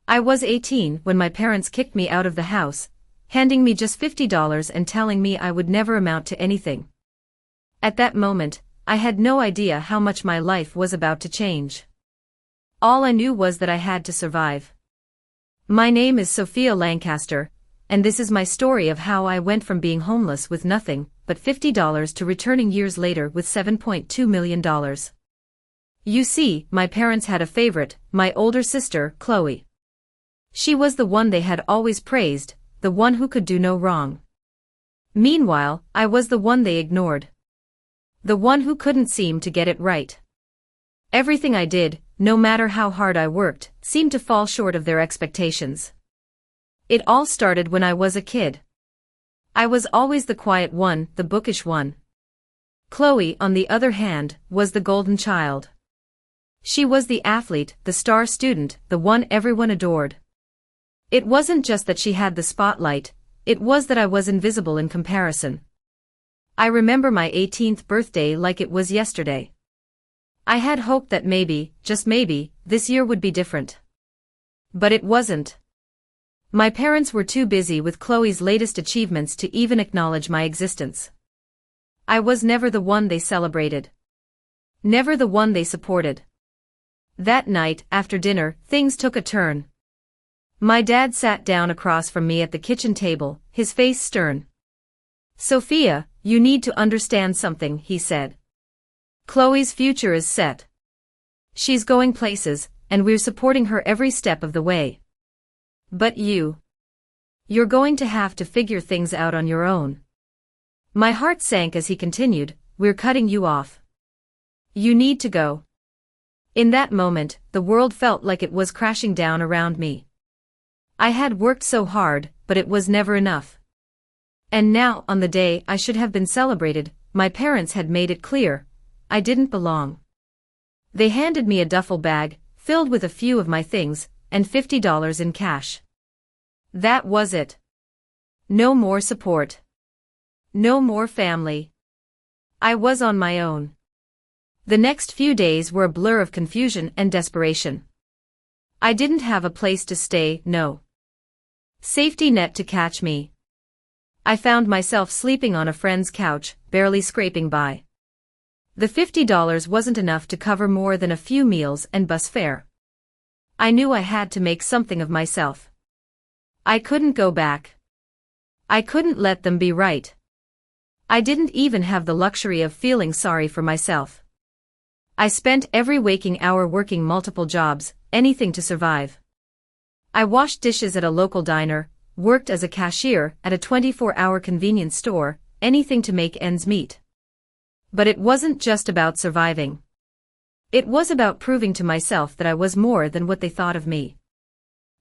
I was 18 when my parents kicked me out of the house, handing me just $50 and telling me I would never amount to anything. At that moment, I had no idea how much my life was about to change. All I knew was that I had to survive. My name is Sophia Lancaster, and this is my story of how I went from being homeless with nothing but $50 to returning years later with $7.2 million. You see, my parents had a favorite, my older sister, Chloe. She was the one they had always praised, the one who could do no wrong. Meanwhile, I was the one they ignored. The one who couldn't seem to get it right. Everything I did, no matter how hard I worked, seemed to fall short of their expectations. It all started when I was a kid. I was always the quiet one, the bookish one. Chloe, on the other hand, was the golden child. She was the athlete, the star student, the one everyone adored. It wasn't just that she had the spotlight, it was that I was invisible in comparison. I remember my 18th birthday like it was yesterday. I had hoped that maybe, just maybe, this year would be different. But it wasn't. My parents were too busy with Chloe's latest achievements to even acknowledge my existence. I was never the one they celebrated. Never the one they supported. That night, after dinner, things took a turn. My dad sat down across from me at the kitchen table, his face stern. "Sophia, you need to understand something," he said. "Chloe's future is set. She's going places, and we're supporting her every step of the way. But you're going to have to figure things out on your own." My heart sank as he continued, "We're cutting you off. You need to go." In that moment, the world felt like it was crashing down around me. I had worked so hard, but it was never enough. And now, on the day I should have been celebrated, my parents had made it clear, I didn't belong. They handed me a duffel bag, filled with a few of my things, and $50 in cash. That was it. No more support. No more family. I was on my own. The next few days were a blur of confusion and desperation. I didn't have a place to stay, no safety net to catch me. I found myself sleeping on a friend's couch, barely scraping by. The $50 wasn't enough to cover more than a few meals and bus fare. I knew I had to make something of myself. I couldn't go back. I couldn't let them be right. I didn't even have the luxury of feeling sorry for myself. I spent every waking hour working multiple jobs, anything to survive. I washed dishes at a local diner, worked as a cashier at a 24-hour convenience store, anything to make ends meet. But it wasn't just about surviving. It was about proving to myself that I was more than what they thought of me.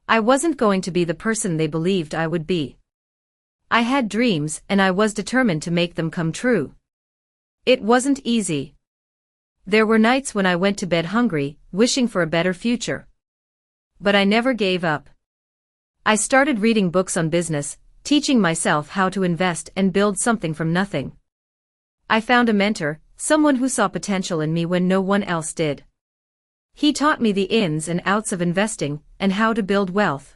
I wasn't going to be the person they believed I would be. I had dreams and I was determined to make them come true. It wasn't easy. There were nights when I went to bed hungry, wishing for a better future. But I never gave up. I started reading books on business, teaching myself how to invest and build something from nothing. I found a mentor, someone who saw potential in me when no one else did. He taught me the ins and outs of investing and how to build wealth.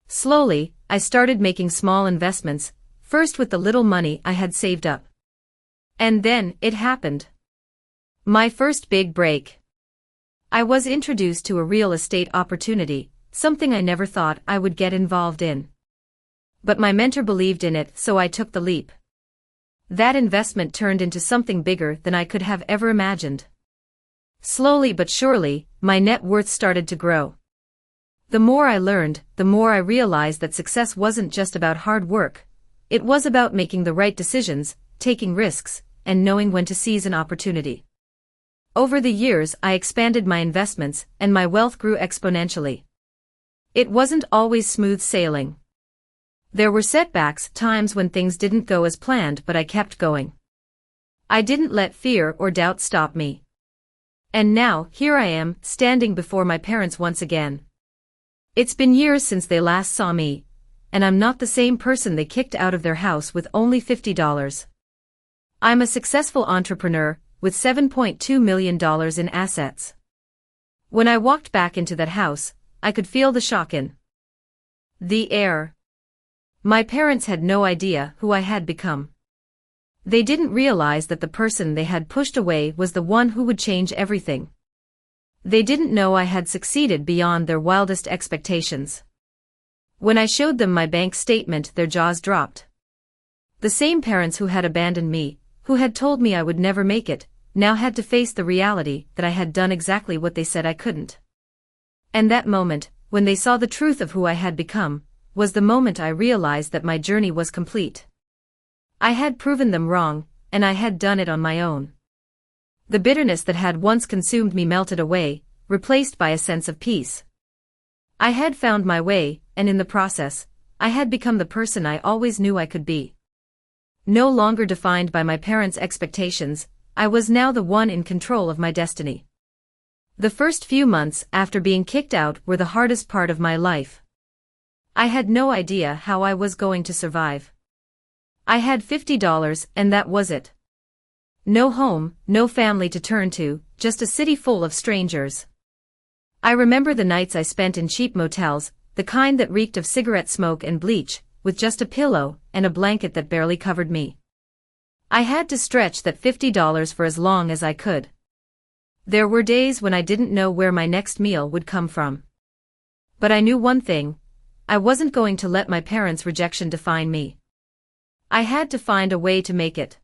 Slowly, I started making small investments, first with the little money I had saved up. And then, it happened. My first big break. I was introduced to a real estate opportunity, something I never thought I would get involved in. But my mentor believed in it, so I took the leap. That investment turned into something bigger than I could have ever imagined. Slowly but surely, my net worth started to grow. The more I learned, the more I realized that success wasn't just about hard work. It was about making the right decisions, taking risks, and knowing when to seize an opportunity. Over the years, I expanded my investments, and my wealth grew exponentially. It wasn't always smooth sailing. There were setbacks, times when things didn't go as planned, but I kept going. I didn't let fear or doubt stop me. And now, here I am, standing before my parents once again. It's been years since they last saw me, and I'm not the same person they kicked out of their house with only $50. I'm a successful entrepreneur, with $7.2 million in assets. When I walked back into that house, I could feel the shock in the air. My parents had no idea who I had become. They didn't realize that the person they had pushed away was the one who would change everything. They didn't know I had succeeded beyond their wildest expectations. When I showed them my bank statement, their jaws dropped. The same parents who had abandoned me, who had told me I would never make it, now had to face the reality that I had done exactly what they said I couldn't. And that moment, when they saw the truth of who I had become, was the moment I realized that my journey was complete. I had proven them wrong, and I had done it on my own. The bitterness that had once consumed me melted away, replaced by a sense of peace. I had found my way, and in the process, I had become the person I always knew I could be. No longer defined by my parents' expectations, I was now the one in control of my destiny. The first few months after being kicked out were the hardest part of my life. I had no idea how I was going to survive. I had $50 and that was it. No home, no family to turn to, just a city full of strangers. I remember the nights I spent in cheap motels, the kind that reeked of cigarette smoke and bleach, with just a pillow and a blanket that barely covered me. I had to stretch that $50 for as long as I could. There were days when I didn't know where my next meal would come from. But I knew one thing: I wasn't going to let my parents' rejection define me. I had to find a way to make it.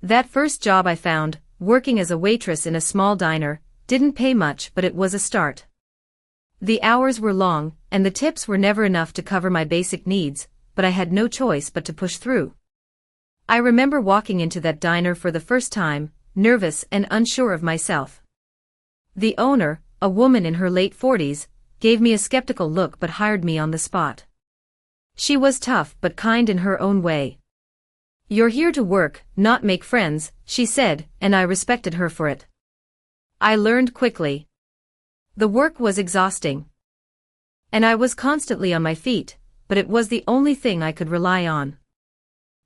That first job I found, working as a waitress in a small diner, didn't pay much, but it was a start. The hours were long, and the tips were never enough to cover my basic needs, but I had no choice but to push through. I remember walking into that diner for the first time, nervous and unsure of myself. The owner, a woman in her late 40s, gave me a skeptical look but hired me on the spot. She was tough but kind in her own way. "You're here to work, not make friends," she said, and I respected her for it. I learned quickly. The work was exhausting. And I was constantly on my feet, but it was the only thing I could rely on.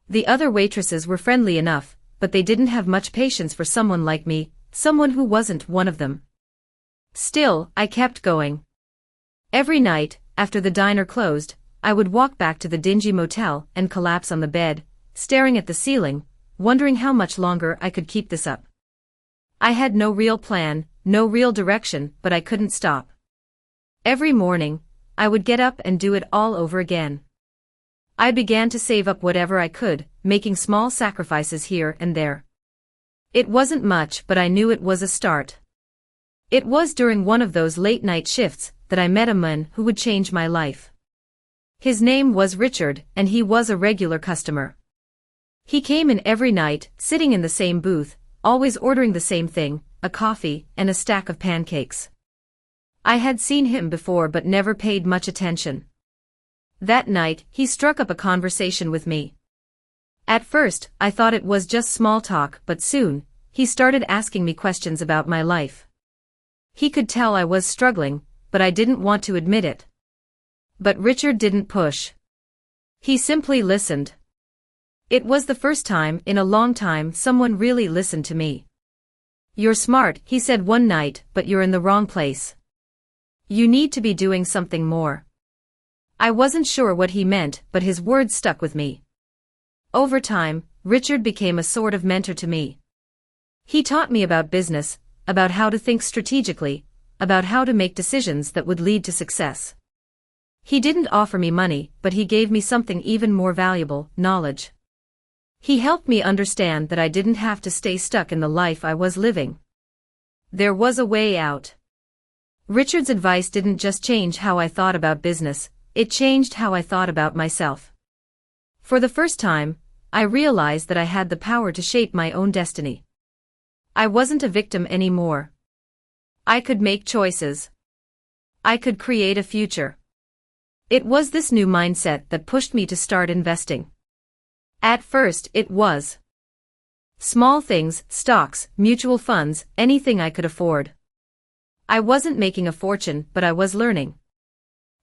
The other waitresses were friendly enough, but they didn't have much patience for someone like me, someone who wasn't one of them. Still, I kept going. Every night, after the diner closed, I would walk back to the dingy motel and collapse on the bed, staring at the ceiling, wondering how much longer I could keep this up. I had no real plan, no real direction, but I couldn't stop. Every morning, I would get up and do it all over again. I began to save up whatever I could, making small sacrifices here and there. It wasn't much, but I knew it was a start. It was during one of those late-night shifts that I met a man who would change my life. His name was Richard, and he was a regular customer. He came in every night, sitting in the same booth, always ordering the same thing, a coffee and a stack of pancakes. I had seen him before but never paid much attention. That night, he struck up a conversation with me. At first, I thought it was just small talk, but soon, he started asking me questions about my life. He could tell I was struggling, but I didn't want to admit it. But Richard didn't push. He simply listened. It was the first time in a long time someone really listened to me. "You're smart," he said one night, "but you're in the wrong place. You need to be doing something more." I wasn't sure what he meant, but his words stuck with me. Over time, Richard became a sort of mentor to me. He taught me about business, about how to think strategically, about how to make decisions that would lead to success. He didn't offer me money, but he gave me something even more valuable: knowledge. He helped me understand that I didn't have to stay stuck in the life I was living. There was a way out. Richard's advice didn't just change how I thought about business, it changed how I thought about myself. For the first time, I realized that I had the power to shape my own destiny. I wasn't a victim anymore. I could make choices. I could create a future. It was this new mindset that pushed me to start investing. At first, it was small things: stocks, mutual funds, anything I could afford. I wasn't making a fortune, but I was learning.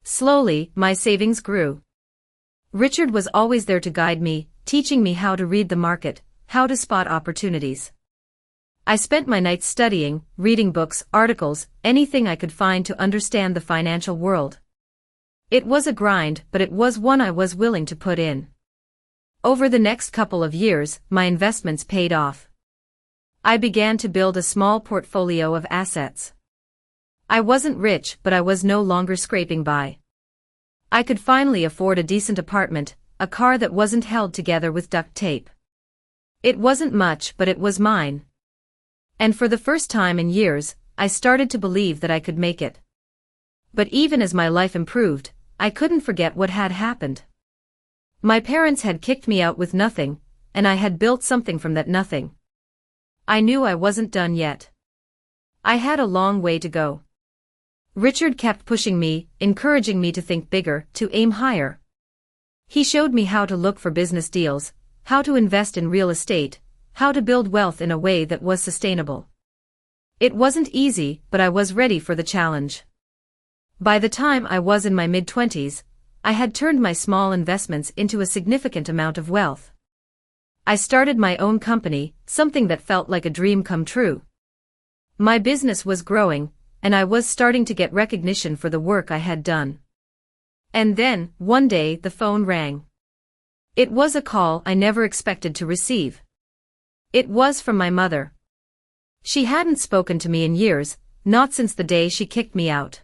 Slowly, my savings grew. Richard was always there to guide me, teaching me how to read the market, how to spot opportunities. I spent my nights studying, reading books, articles, anything I could find to understand the financial world. It was a grind, but it was one I was willing to put in. Over the next couple of years, my investments paid off. I began to build a small portfolio of assets. I wasn't rich, but I was no longer scraping by. I could finally afford a decent apartment, a car that wasn't held together with duct tape. It wasn't much, but it was mine. And for the first time in years, I started to believe that I could make it. But even as my life improved, I couldn't forget what had happened. My parents had kicked me out with nothing, and I had built something from that nothing. I knew I wasn't done yet. I had a long way to go. Richard kept pushing me, encouraging me to think bigger, to aim higher. He showed me how to look for business deals, how to invest in real estate, how to build wealth in a way that was sustainable. It wasn't easy, but I was ready for the challenge. By the time I was in my mid-20s, I had turned my small investments into a significant amount of wealth. I started my own company, something that felt like a dream come true. My business was growing, and I was starting to get recognition for the work I had done. And then, one day, the phone rang. It was a call I never expected to receive. It was from my mother. She hadn't spoken to me in years, not since the day she kicked me out.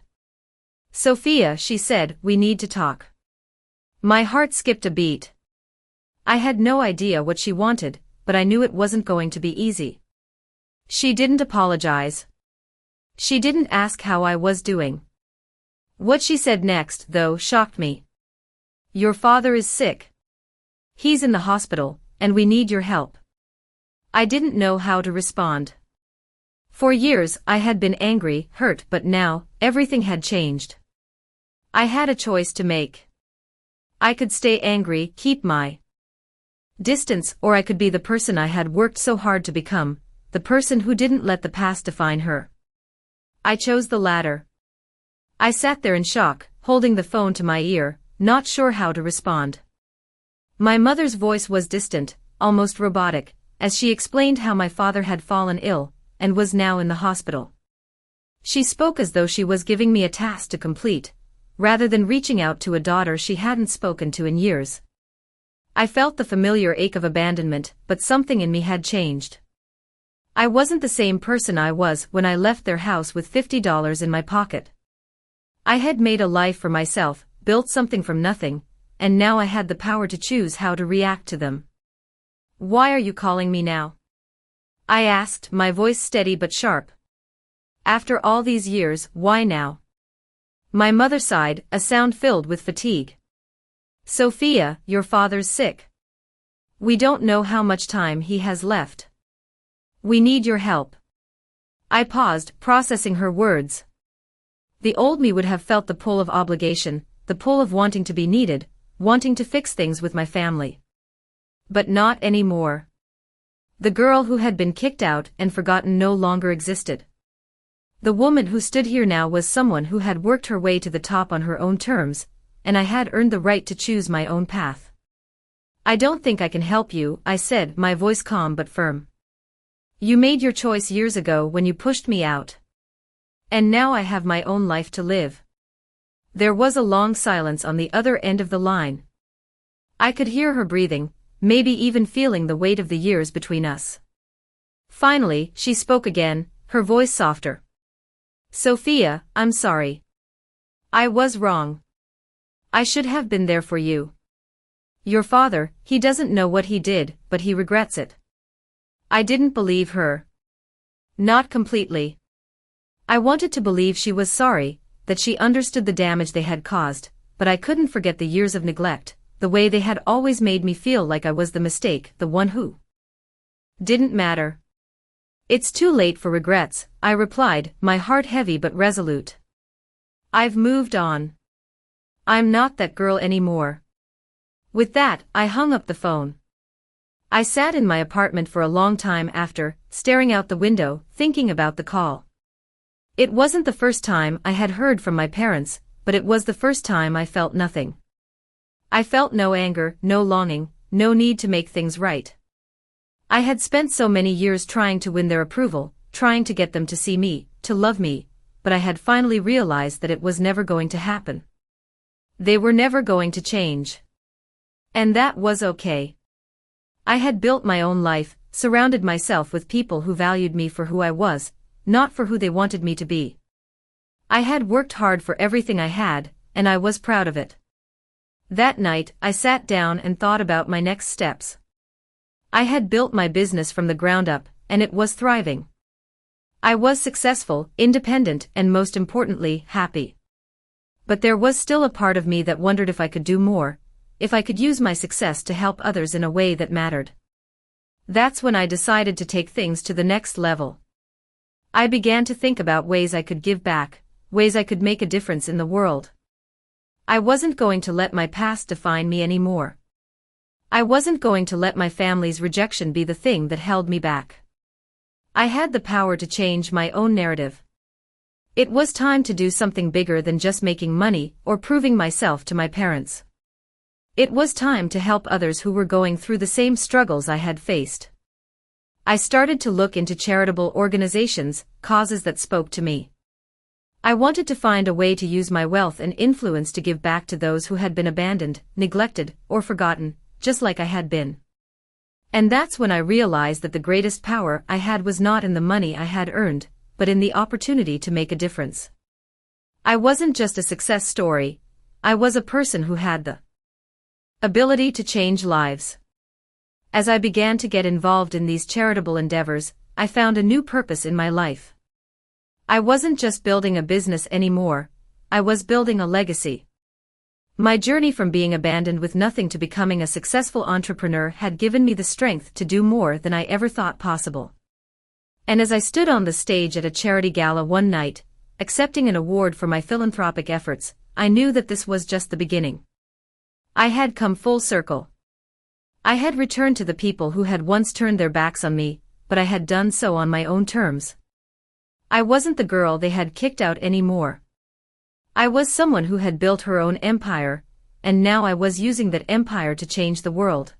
"Sophia," she said, "we need to talk." My heart skipped a beat. I had no idea what she wanted, but I knew it wasn't going to be easy. She didn't apologize. She didn't ask how I was doing. What she said next, though, shocked me. "Your father is sick. He's in the hospital, and we need your help." I didn't know how to respond. For years, I had been angry, hurt, but now, everything had changed. I had a choice to make. I could stay angry, keep my distance, or I could be the person I had worked so hard to become, the person who didn't let the past define her. I chose the latter. I sat there in shock, holding the phone to my ear, not sure how to respond. My mother's voice was distant, almost robotic, as she explained how my father had fallen ill, and was now in the hospital. She spoke as though she was giving me a task to complete, rather than reaching out to a daughter she hadn't spoken to in years. I felt the familiar ache of abandonment, but something in me had changed. I wasn't the same person I was when I left their house with $50 in my pocket. I had made a life for myself, built something from nothing, and now I had the power to choose how to react to them. "Why are you calling me now?" I asked, my voice steady but sharp. "After all these years, why now?" My mother sighed, a sound filled with fatigue. "Sophia, your father's sick. We don't know how much time he has left. We need your help." I paused, processing her words. The old me would have felt the pull of obligation, the pull of wanting to be needed, wanting to fix things with my family. But not anymore. The girl who had been kicked out and forgotten no longer existed. The woman who stood here now was someone who had worked her way to the top on her own terms, and I had earned the right to choose my own path. "I don't think I can help you," I said, my voice calm but firm. "You made your choice years ago when you pushed me out. And now I have my own life to live." There was a long silence on the other end of the line. I could hear her breathing, maybe even feeling the weight of the years between us. Finally, she spoke again, her voice softer. "Sophia, I'm sorry. I was wrong. I should have been there for you. Your father, he doesn't know what he did, but he regrets it." I didn't believe her. Not completely. I wanted to believe she was sorry, that she understood the damage they had caused, but I couldn't forget the years of neglect, the way they had always made me feel like I was the mistake, the one who didn't matter. "It's too late for regrets," I replied, my heart heavy but resolute. "I've moved on. I'm not that girl anymore." With that, I hung up the phone. I sat in my apartment for a long time after, staring out the window, thinking about the call. It wasn't the first time I had heard from my parents, but it was the first time I felt nothing. I felt no anger, no longing, no need to make things right. I had spent so many years trying to win their approval, trying to get them to see me, to love me, but I had finally realized that it was never going to happen. They were never going to change. And that was okay. I had built my own life, surrounded myself with people who valued me for who I was, not for who they wanted me to be. I had worked hard for everything I had, and I was proud of it. That night, I sat down and thought about my next steps. I had built my business from the ground up, and it was thriving. I was successful, independent, and most importantly, happy. But there was still a part of me that wondered if I could do more, if I could use my success to help others in a way that mattered. That's when I decided to take things to the next level. I began to think about ways I could give back, ways I could make a difference in the world. I wasn't going to let my past define me anymore. I wasn't going to let my family's rejection be the thing that held me back. I had the power to change my own narrative. It was time to do something bigger than just making money or proving myself to my parents. It was time to help others who were going through the same struggles I had faced. I started to look into charitable organizations, causes that spoke to me. I wanted to find a way to use my wealth and influence to give back to those who had been abandoned, neglected, or forgotten, just like I had been. And that's when I realized that the greatest power I had was not in the money I had earned, but in the opportunity to make a difference. I wasn't just a success story, I was a person who had the ability to change lives. As I began to get involved in these charitable endeavors, I found a new purpose in my life. I wasn't just building a business anymore, I was building a legacy. My journey from being abandoned with nothing to becoming a successful entrepreneur had given me the strength to do more than I ever thought possible. And as I stood on the stage at a charity gala one night, accepting an award for my philanthropic efforts, I knew that this was just the beginning. I had come full circle. I had returned to the people who had once turned their backs on me, but I had done so on my own terms. I wasn't the girl they had kicked out anymore. I was someone who had built her own empire, and now I was using that empire to change the world.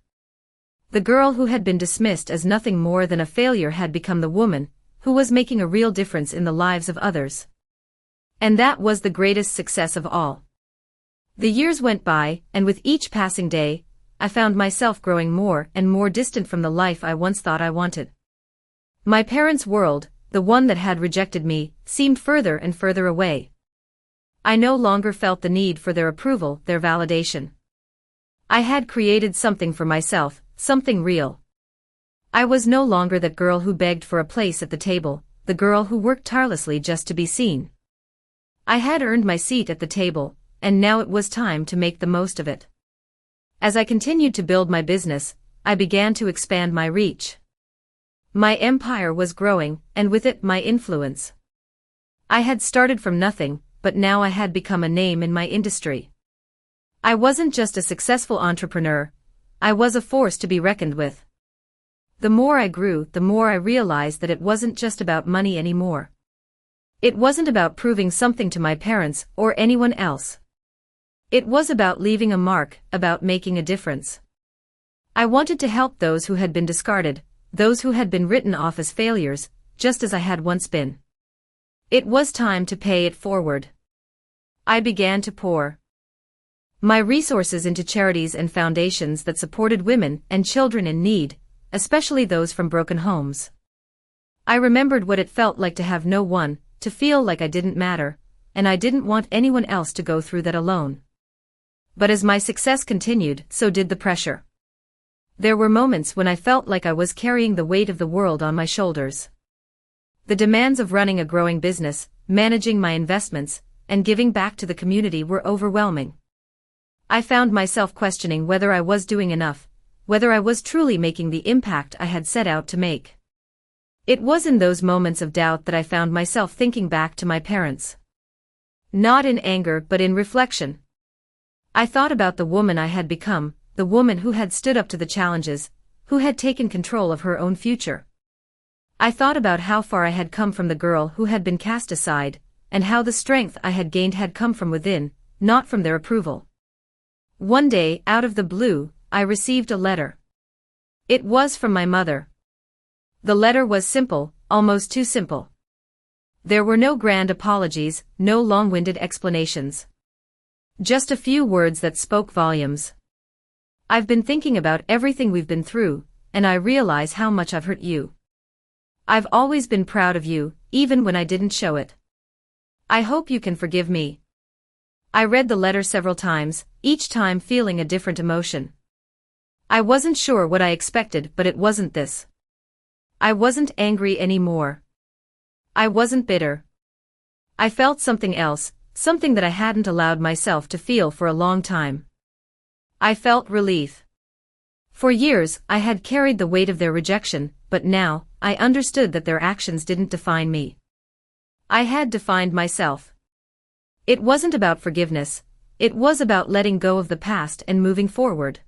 The girl who had been dismissed as nothing more than a failure had become the woman who was making a real difference in the lives of others. And that was the greatest success of all. The years went by, and with each passing day, I found myself growing more and more distant from the life I once thought I wanted. My parents' world, the one that had rejected me, seemed further and further away. I no longer felt the need for their approval, their validation. I had created something for myself, something real. I was no longer that girl who begged for a place at the table, the girl who worked tirelessly just to be seen. I had earned my seat at the table, and now it was time to make the most of it. As I continued to build my business, I began to expand my reach. My empire was growing, and with it my influence. I had started from nothing, but now I had become a name in my industry. I wasn't just a successful entrepreneur, I was a force to be reckoned with. The more I grew, the more I realized that it wasn't just about money anymore. It wasn't about proving something to my parents or anyone else. It was about leaving a mark, about making a difference. I wanted to help those who had been discarded, those who had been written off as failures, just as I had once been. It was time to pay it forward. I began to pour my resources into charities and foundations that supported women and children in need, especially those from broken homes. I remembered what it felt like to have no one, to feel like I didn't matter, and I didn't want anyone else to go through that alone. But as my success continued, so did the pressure. There were moments when I felt like I was carrying the weight of the world on my shoulders. The demands of running a growing business, managing my investments, and giving back to the community were overwhelming. I found myself questioning whether I was doing enough, whether I was truly making the impact I had set out to make. It was in those moments of doubt that I found myself thinking back to my parents. Not in anger but in reflection. I thought about the woman I had become, the woman who had stood up to the challenges, who had taken control of her own future. I thought about how far I had come from the girl who had been cast aside, and how the strength I had gained had come from within, not from their approval. One day, out of the blue, I received a letter. It was from my mother. The letter was simple, almost too simple. There were no grand apologies, no long-winded explanations. Just a few words that spoke volumes. I've been thinking about everything we've been through, and I realize how much I've hurt you. I've always been proud of you, even when I didn't show it. I hope you can forgive me. I read the letter several times, each time feeling a different emotion. I wasn't sure what I expected, but it wasn't this. I wasn't angry anymore. I wasn't bitter. I felt something else, something that I hadn't allowed myself to feel for a long time. I felt relief. For years, I had carried the weight of their rejection, but now, I understood that their actions didn't define me. I had defined myself. It wasn't about forgiveness, it was about letting go of the past and moving forward.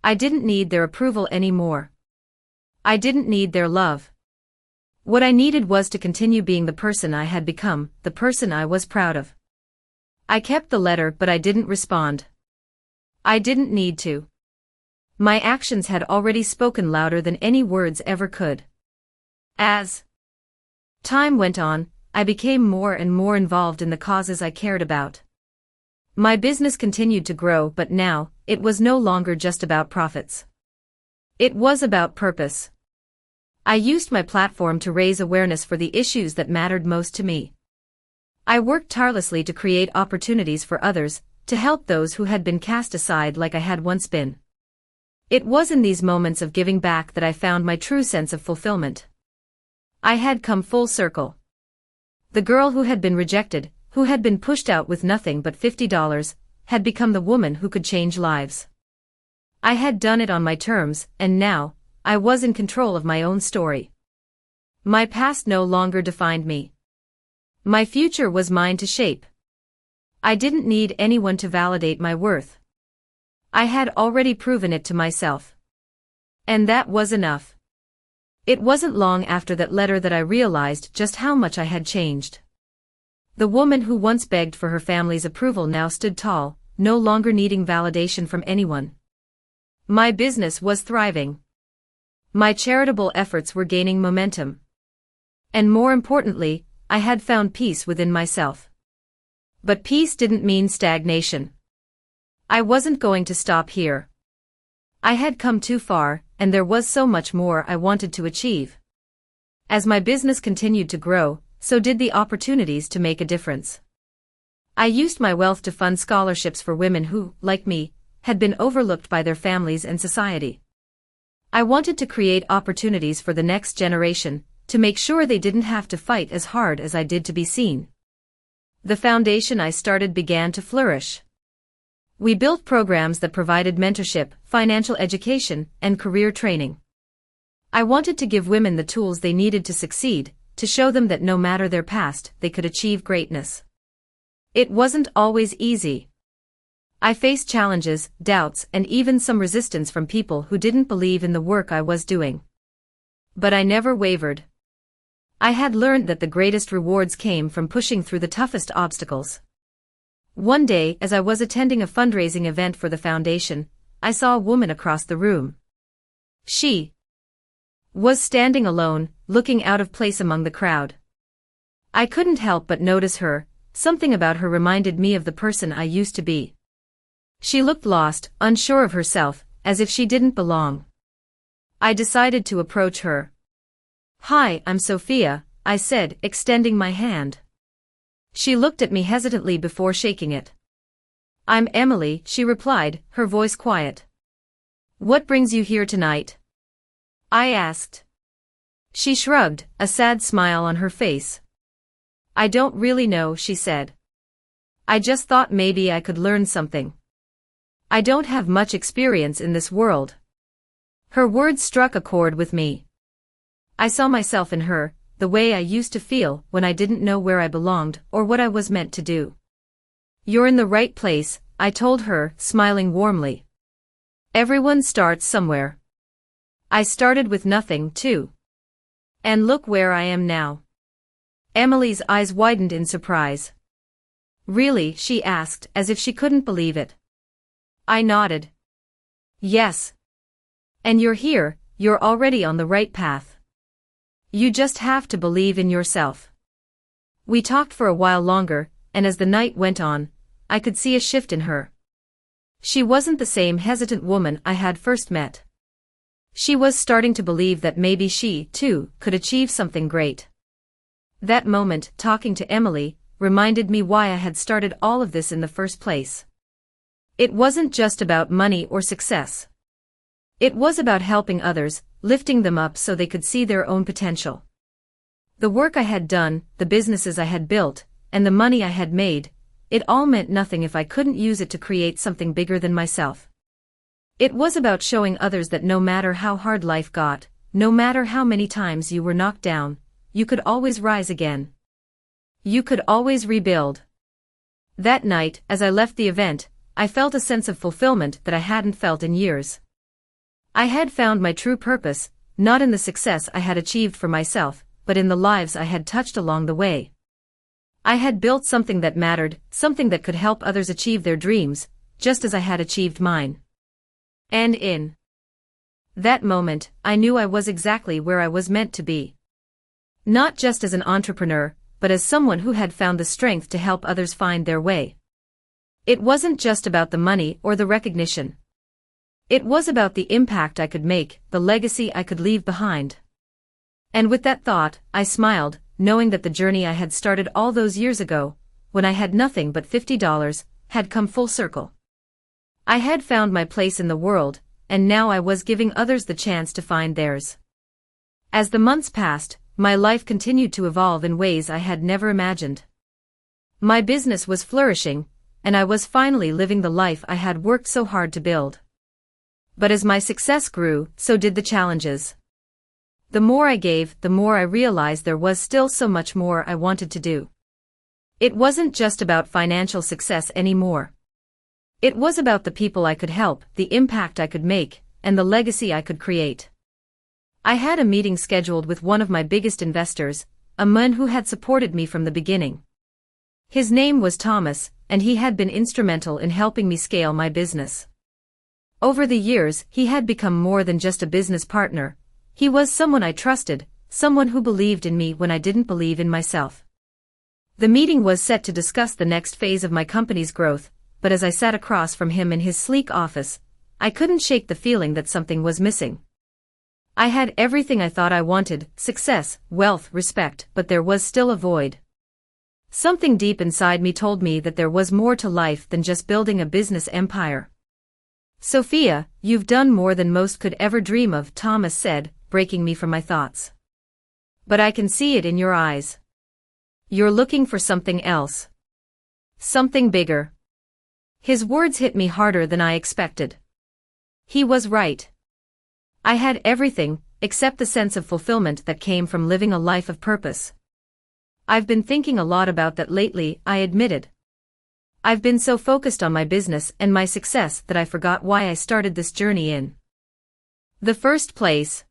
I didn't need their approval anymore. I didn't need their love. What I needed was to continue being the person I had become, the person I was proud of. I kept the letter, but I didn't respond. I didn't need to. My actions had already spoken louder than any words ever could. As time went on, I became more and more involved in the causes I cared about. My business continued to grow, but now, it was no longer just about profits. It was about purpose. I used my platform to raise awareness for the issues that mattered most to me. I worked tirelessly to create opportunities for others, to help those who had been cast aside like I had once been. It was in these moments of giving back that I found my true sense of fulfillment. I had come full circle. The girl who had been rejected, who had been pushed out with nothing but $50, had become the woman who could change lives. I had done it on my terms, and now, I was in control of my own story. My past no longer defined me. My future was mine to shape. I didn't need anyone to validate my worth. I had already proven it to myself. And that was enough. It wasn't long after that letter that I realized just how much I had changed. The woman who once begged for her family's approval now stood tall, no longer needing validation from anyone. My business was thriving. My charitable efforts were gaining momentum. And more importantly, I had found peace within myself. But peace didn't mean stagnation. I wasn't going to stop here. I had come too far, and there was so much more I wanted to achieve. As my business continued to grow, so did the opportunities to make a difference. I used my wealth to fund scholarships for women who, like me, had been overlooked by their families and society. I wanted to create opportunities for the next generation, to make sure they didn't have to fight as hard as I did to be seen. The foundation I started began to flourish. We built programs that provided mentorship, financial education, and career training. I wanted to give women the tools they needed to succeed, to show them that no matter their past, they could achieve greatness. It wasn't always easy. I faced challenges, doubts, and even some resistance from people who didn't believe in the work I was doing. But I never wavered. I had learned that the greatest rewards came from pushing through the toughest obstacles. One day, as I was attending a fundraising event for the foundation, I saw a woman across the room. She was standing alone, looking out of place among the crowd. I couldn't help but notice her. Something about her reminded me of the person I used to be. She looked lost, unsure of herself, as if she didn't belong. I decided to approach her. "Hi, I'm Sophia," I said, extending my hand. She looked at me hesitantly before shaking it. "I'm Emily," she replied, her voice quiet. "What brings you here tonight?" I asked. She shrugged, a sad smile on her face. "I don't really know," she said. "I just thought maybe I could learn something. I don't have much experience in this world." Her words struck a chord with me. I saw myself in her, the way I used to feel when I didn't know where I belonged or what I was meant to do. "You're in the right place," I told her, smiling warmly. "Everyone starts somewhere. I started with nothing, too. And look where I am now." Emily's eyes widened in surprise. "Really?" she asked, as if she couldn't believe it. I nodded. "Yes. And you're here, you're already on the right path." You just have to believe in yourself. We talked for a while longer, and as the night went on, I could see a shift in her. She wasn't the same hesitant woman I had first met. She was starting to believe that maybe she, too, could achieve something great. That moment, talking to Emily, reminded me why I had started all of this in the first place. It wasn't just about money or success. It was about helping others, lifting them up so they could see their own potential. The work I had done, the businesses I had built, and the money I had made, it all meant nothing if I couldn't use it to create something bigger than myself. It was about showing others that no matter how hard life got, no matter how many times you were knocked down, you could always rise again. You could always rebuild. That night, as I left the event, I felt a sense of fulfillment that I hadn't felt in years. I had found my true purpose, not in the success I had achieved for myself, but in the lives I had touched along the way. I had built something that mattered, something that could help others achieve their dreams, just as I had achieved mine. And in that moment, I knew I was exactly where I was meant to be. Not just as an entrepreneur, but as someone who had found the strength to help others find their way. It wasn't just about the money or the recognition. It was about the impact I could make, the legacy I could leave behind. And with that thought, I smiled, knowing that the journey I had started all those years ago, when I had nothing but $50, had come full circle. I had found my place in the world, and now I was giving others the chance to find theirs. As the months passed, my life continued to evolve in ways I had never imagined. My business was flourishing, and I was finally living the life I had worked so hard to build. But as my success grew, so did the challenges. The more I gave, the more I realized there was still so much more I wanted to do. It wasn't just about financial success anymore. It was about the people I could help, the impact I could make, and the legacy I could create. I had a meeting scheduled with one of my biggest investors, a man who had supported me from the beginning. His name was Thomas, and he had been instrumental in helping me scale my business. Over the years, he had become more than just a business partner. He was someone I trusted, someone who believed in me when I didn't believe in myself. The meeting was set to discuss the next phase of my company's growth, but as I sat across from him in his sleek office, I couldn't shake the feeling that something was missing. I had everything I thought I wanted, success, wealth, respect, but there was still a void. Something deep inside me told me that there was more to life than just building a business empire. "Sophia, you've done more than most could ever dream of," Thomas said, breaking me from my thoughts. "But I can see it in your eyes. You're looking for something else. Something bigger." His words hit me harder than I expected. He was right. I had everything, except the sense of fulfillment that came from living a life of purpose. "I've been thinking a lot about that lately," I admitted. "I've been so focused on my business and my success that I forgot why I started this journey in the first place."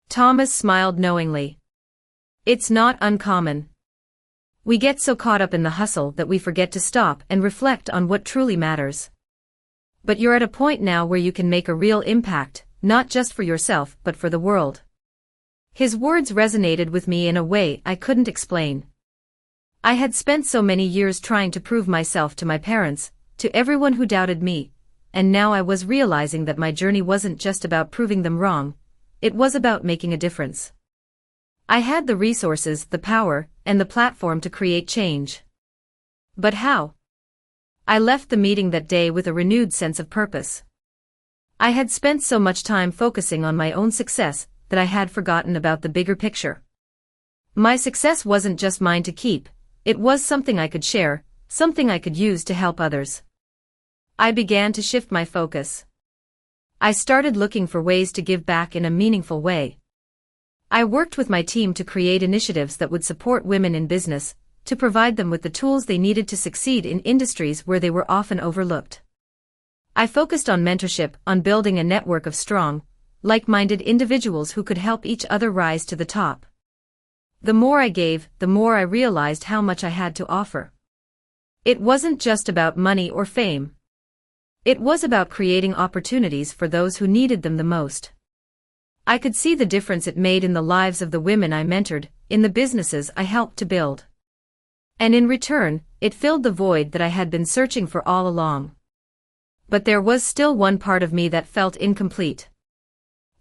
Thomas smiled knowingly. "It's not uncommon. We get so caught up in the hustle that we forget to stop and reflect on what truly matters. But you're at a point now where you can make a real impact, not just for yourself but for the world." His words resonated with me in a way I couldn't explain. I had spent so many years trying to prove myself to my parents, to everyone who doubted me, and now I was realizing that my journey wasn't just about proving them wrong, it was about making a difference. I had the resources, the power, and the platform to create change. But how? I left the meeting that day with a renewed sense of purpose. I had spent so much time focusing on my own success that I had forgotten about the bigger picture. My success wasn't just mine to keep. It was something I could share, something I could use to help others. I began to shift my focus. I started looking for ways to give back in a meaningful way. I worked with my team to create initiatives that would support women in business, to provide them with the tools they needed to succeed in industries where they were often overlooked. I focused on mentorship, on building a network of strong, like-minded individuals who could help each other rise to the top. The more I gave, the more I realized how much I had to offer. It wasn't just about money or fame. It was about creating opportunities for those who needed them the most. I could see the difference it made in the lives of the women I mentored, in the businesses I helped to build. And in return, it filled the void that I had been searching for all along. But there was still one part of me that felt incomplete.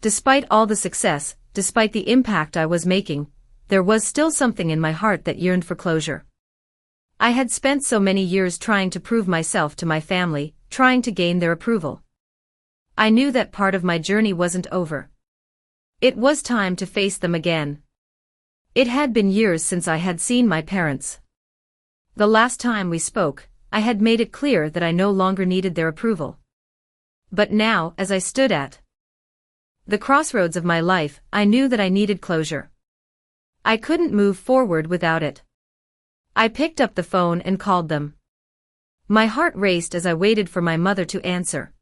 Despite all the success, despite the impact I was making, there was still something in my heart that yearned for closure. I had spent so many years trying to prove myself to my family, trying to gain their approval. I knew that part of my journey wasn't over. It was time to face them again. It had been years since I had seen my parents. The last time we spoke, I had made it clear that I no longer needed their approval. But now, as I stood at the crossroads of my life, I knew that I needed closure. I couldn't move forward without it. I picked up the phone and called them. My heart raced as I waited for my mother to answer.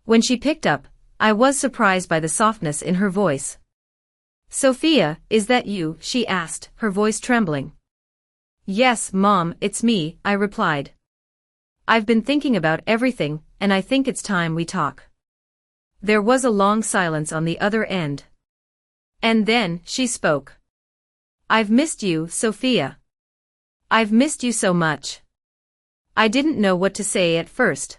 When she picked up, I was surprised by the softness in her voice. "Sophia, is that you?" she asked, her voice trembling. "Yes, Mom, it's me," I replied. "I've been thinking about everything, and I think it's time we talk." There was a long silence on the other end. And then, she spoke. "I've missed you, Sophia. I've missed you so much." I didn't know what to say at first.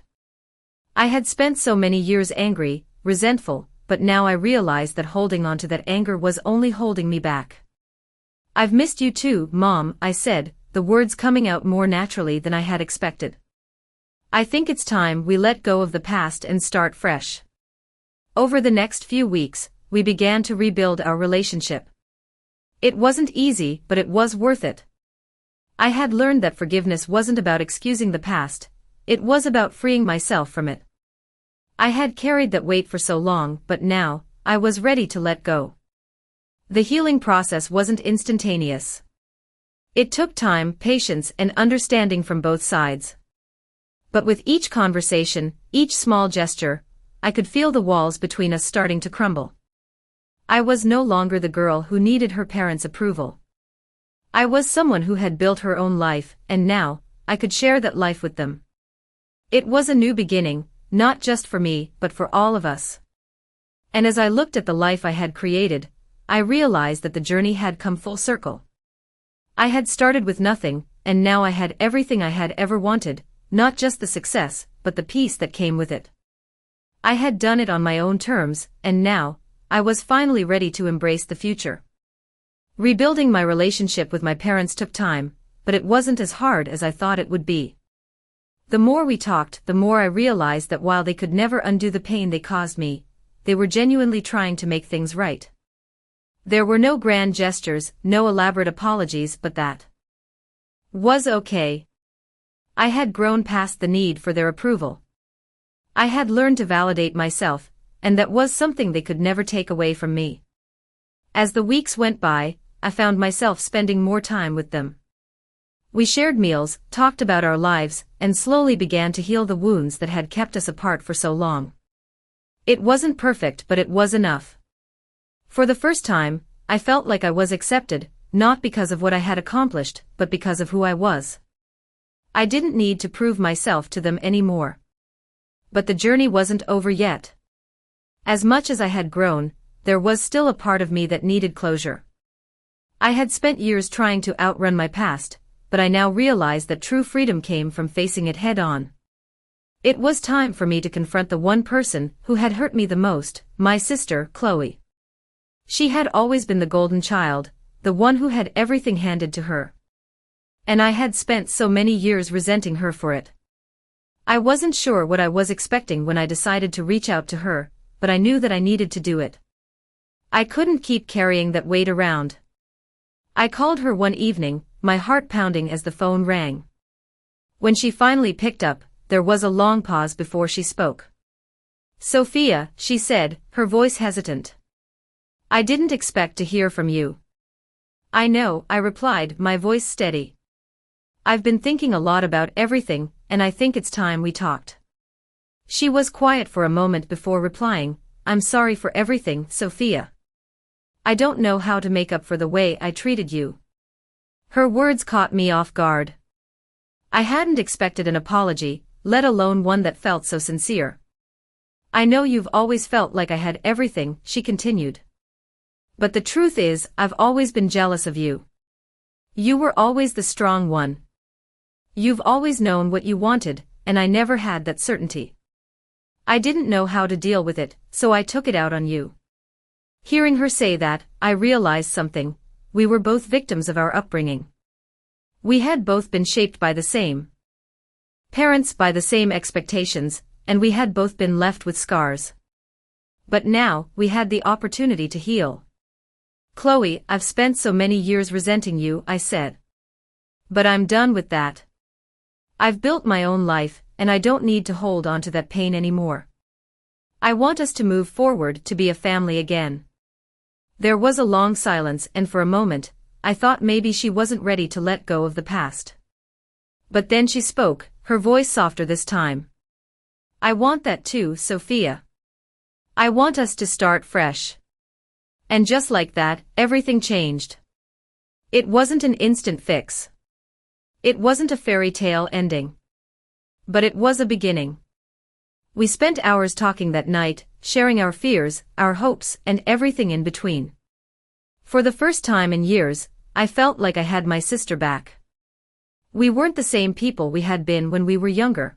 I had spent so many years angry, resentful, but now I realized that holding on to that anger was only holding me back. "I've missed you too, Mom," I said, the words coming out more naturally than I had expected. "I think it's time we let go of the past and start fresh." Over the next few weeks, we began to rebuild our relationship. It wasn't easy, but it was worth it. I had learned that forgiveness wasn't about excusing the past, it was about freeing myself from it. I had carried that weight for so long, but now, I was ready to let go. The healing process wasn't instantaneous. It took time, patience, and understanding from both sides. But with each conversation, each small gesture, I could feel the walls between us starting to crumble. I was no longer the girl who needed her parents' approval. I was someone who had built her own life, and now, I could share that life with them. It was a new beginning, not just for me, but for all of us. And as I looked at the life I had created, I realized that the journey had come full circle. I had started with nothing, and now I had everything I had ever wanted, not just the success, but the peace that came with it. I had done it on my own terms, and now, I was finally ready to embrace the future. Rebuilding my relationship with my parents took time, but it wasn't as hard as I thought it would be. The more we talked, the more I realized that while they could never undo the pain they caused me, they were genuinely trying to make things right. There were no grand gestures, no elaborate apologies, but that was okay. I had grown past the need for their approval. I had learned to validate myself, and that was something they could never take away from me. As the weeks went by, I found myself spending more time with them. We shared meals, talked about our lives, and slowly began to heal the wounds that had kept us apart for so long. It wasn't perfect, but it was enough. For the first time, I felt like I was accepted, not because of what I had accomplished, but because of who I was. I didn't need to prove myself to them anymore. But the journey wasn't over yet. As much as I had grown, there was still a part of me that needed closure. I had spent years trying to outrun my past, but I now realized that true freedom came from facing it head on. It was time for me to confront the one person who had hurt me the most, my sister, Chloe. She had always been the golden child, the one who had everything handed to her. And I had spent so many years resenting her for it. I wasn't sure what I was expecting when I decided to reach out to her, but I knew that I needed to do it. I couldn't keep carrying that weight around. I called her one evening, my heart pounding as the phone rang. When she finally picked up, there was a long pause before she spoke. "Sophia," she said, her voice hesitant. "I didn't expect to hear from you." "I know," I replied, my voice steady. "I've been thinking a lot about everything, and I think it's time we talked." She was quiet for a moment before replying, "I'm sorry for everything, Sophia. I don't know how to make up for the way I treated you." Her words caught me off guard. I hadn't expected an apology, let alone one that felt so sincere. I know you've always felt like I had everything, she continued. But the truth is, I've always been jealous of you. You were always the strong one. You've always known what you wanted, and I never had that certainty. I didn't know how to deal with it, so I took it out on you. Hearing her say that, I realized something. We were both victims of our upbringing. We had both been shaped by the same parents, by the same expectations, and we had both been left with scars. But now, we had the opportunity to heal. Chloe, I've spent so many years resenting you, I said. But I'm done with that. I've built my own life, and I don't need to hold on to that pain anymore. I want us to move forward, to be a family again. There was a long silence, and for a moment, I thought maybe she wasn't ready to let go of the past. But then she spoke, her voice softer this time. I want that too, Sophia. I want us to start fresh. And just like that, everything changed. It wasn't an instant fix. It wasn't a fairy tale ending. But it was a beginning. We spent hours talking that night, sharing our fears, our hopes, and everything in between. For the first time in years, I felt like I had my sister back. We weren't the same people we had been when we were younger.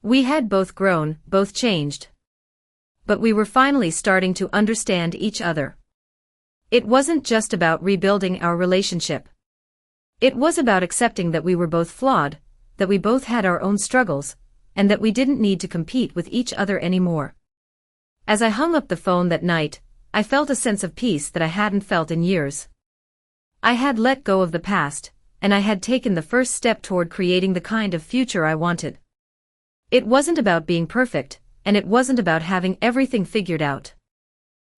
We had both grown, both changed. But we were finally starting to understand each other. It wasn't just about rebuilding our relationship. It was about accepting that we were both flawed, that we both had our own struggles, and that we didn't need to compete with each other anymore. As I hung up the phone that night, I felt a sense of peace that I hadn't felt in years. I had let go of the past, and I had taken the first step toward creating the kind of future I wanted. It wasn't about being perfect, and it wasn't about having everything figured out.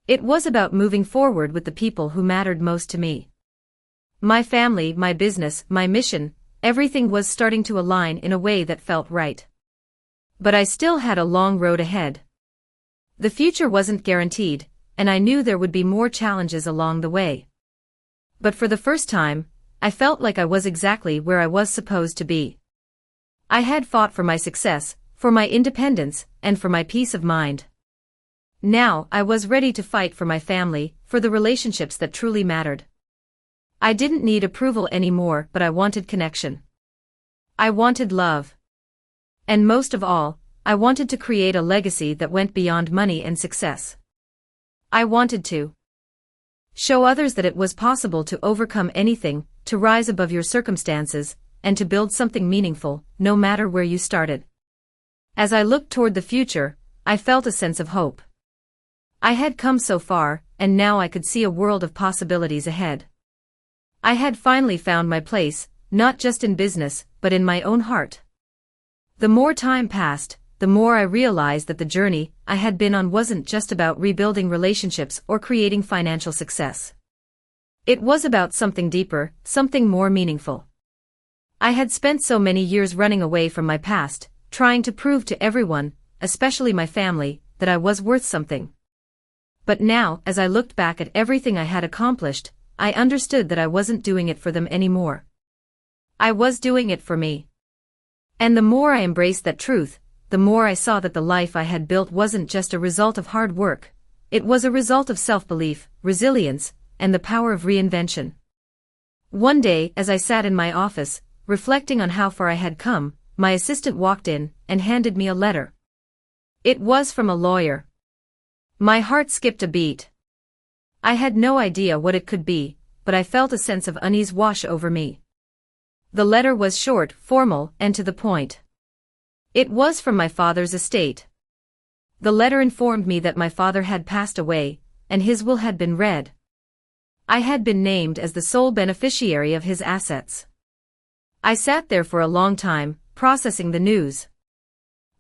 It was about moving forward with the people who mattered most to me. My family, my business, my mission, everything was starting to align in a way that felt right. But I still had a long road ahead. The future wasn't guaranteed, and I knew there would be more challenges along the way. But for the first time, I felt like I was exactly where I was supposed to be. I had fought for my success, for my independence, and for my peace of mind. Now, I was ready to fight for my family, for the relationships that truly mattered. I didn't need approval anymore, but I wanted connection. I wanted love. And most of all, I wanted to create a legacy that went beyond money and success. I wanted to show others that it was possible to overcome anything, to rise above your circumstances, and to build something meaningful, no matter where you started. As I looked toward the future, I felt a sense of hope. I had come so far, and now I could see a world of possibilities ahead. I had finally found my place, not just in business, but in my own heart. The more time passed, the more I realized that the journey I had been on wasn't just about rebuilding relationships or creating financial success. It was about something deeper, something more meaningful. I had spent so many years running away from my past, trying to prove to everyone, especially my family, that I was worth something. But now, as I looked back at everything I had accomplished, I understood that I wasn't doing it for them anymore. I was doing it for me. And the more I embraced that truth, the more I saw that the life I had built wasn't just a result of hard work. It was a result of self-belief, resilience, and the power of reinvention. One day, as I sat in my office, reflecting on how far I had come, my assistant walked in and handed me a letter. It was from a lawyer. My heart skipped a beat. I had no idea what it could be, but I felt a sense of unease wash over me. The letter was short, formal, and to the point. It was from my father's estate. The letter informed me that my father had passed away, and his will had been read. I had been named as the sole beneficiary of his assets. I sat there for a long time, processing the news.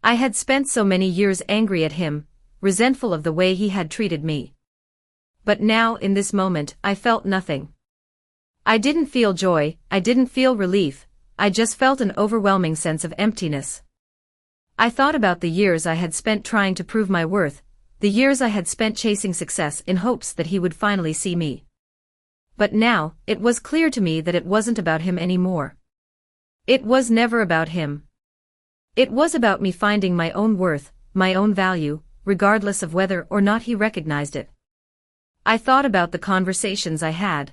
I had spent so many years angry at him, resentful of the way he had treated me. But now, in this moment, I felt nothing. I didn't feel joy, I didn't feel relief, I just felt an overwhelming sense of emptiness. I thought about the years I had spent trying to prove my worth, the years I had spent chasing success in hopes that he would finally see me. But now, it was clear to me that it wasn't about him anymore. It was never about him. It was about me finding my own worth, my own value, regardless of whether or not he recognized it. I thought about the conversations I had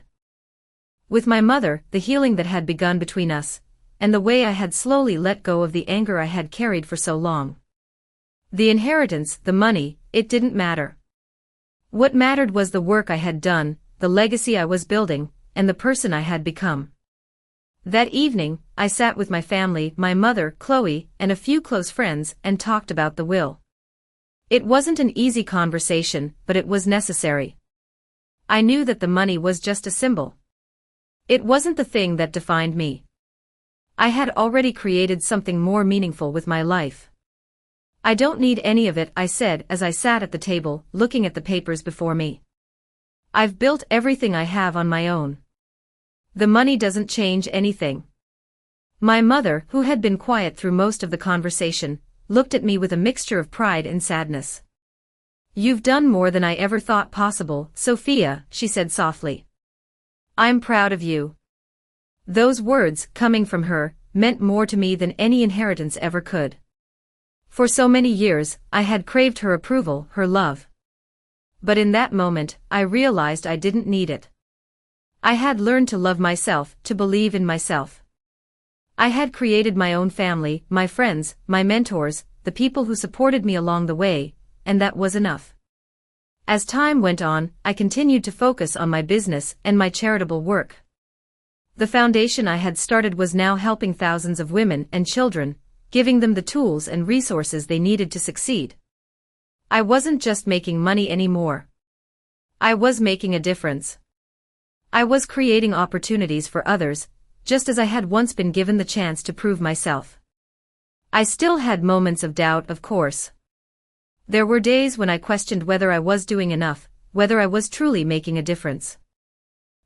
with my mother, the healing that had begun between us, and the way I had slowly let go of the anger I had carried for so long. The inheritance, the money, it didn't matter. What mattered was the work I had done, the legacy I was building, and the person I had become. That evening, I sat with my family, my mother, Chloe, and a few close friends, and talked about the will. It wasn't an easy conversation, but it was necessary. I knew that the money was just a symbol. It wasn't the thing that defined me. I had already created something more meaningful with my life. I don't need any of it, I said as I sat at the table, looking at the papers before me. I've built everything I have on my own. The money doesn't change anything. My mother, who had been quiet through most of the conversation, looked at me with a mixture of pride and sadness. You've done more than I ever thought possible, Sophia, she said softly. I'm proud of you. Those words, coming from her, meant more to me than any inheritance ever could. For so many years, I had craved her approval, her love. But in that moment, I realized I didn't need it. I had learned to love myself, to believe in myself. I had created my own family, my friends, my mentors, the people who supported me along the way, and that was enough. As time went on, I continued to focus on my business and my charitable work. The foundation I had started was now helping thousands of women and children, giving them the tools and resources they needed to succeed. I wasn't just making money anymore. I was making a difference. I was creating opportunities for others, just as I had once been given the chance to prove myself. I still had moments of doubt, of course. There were days when I questioned whether I was doing enough, whether I was truly making a difference.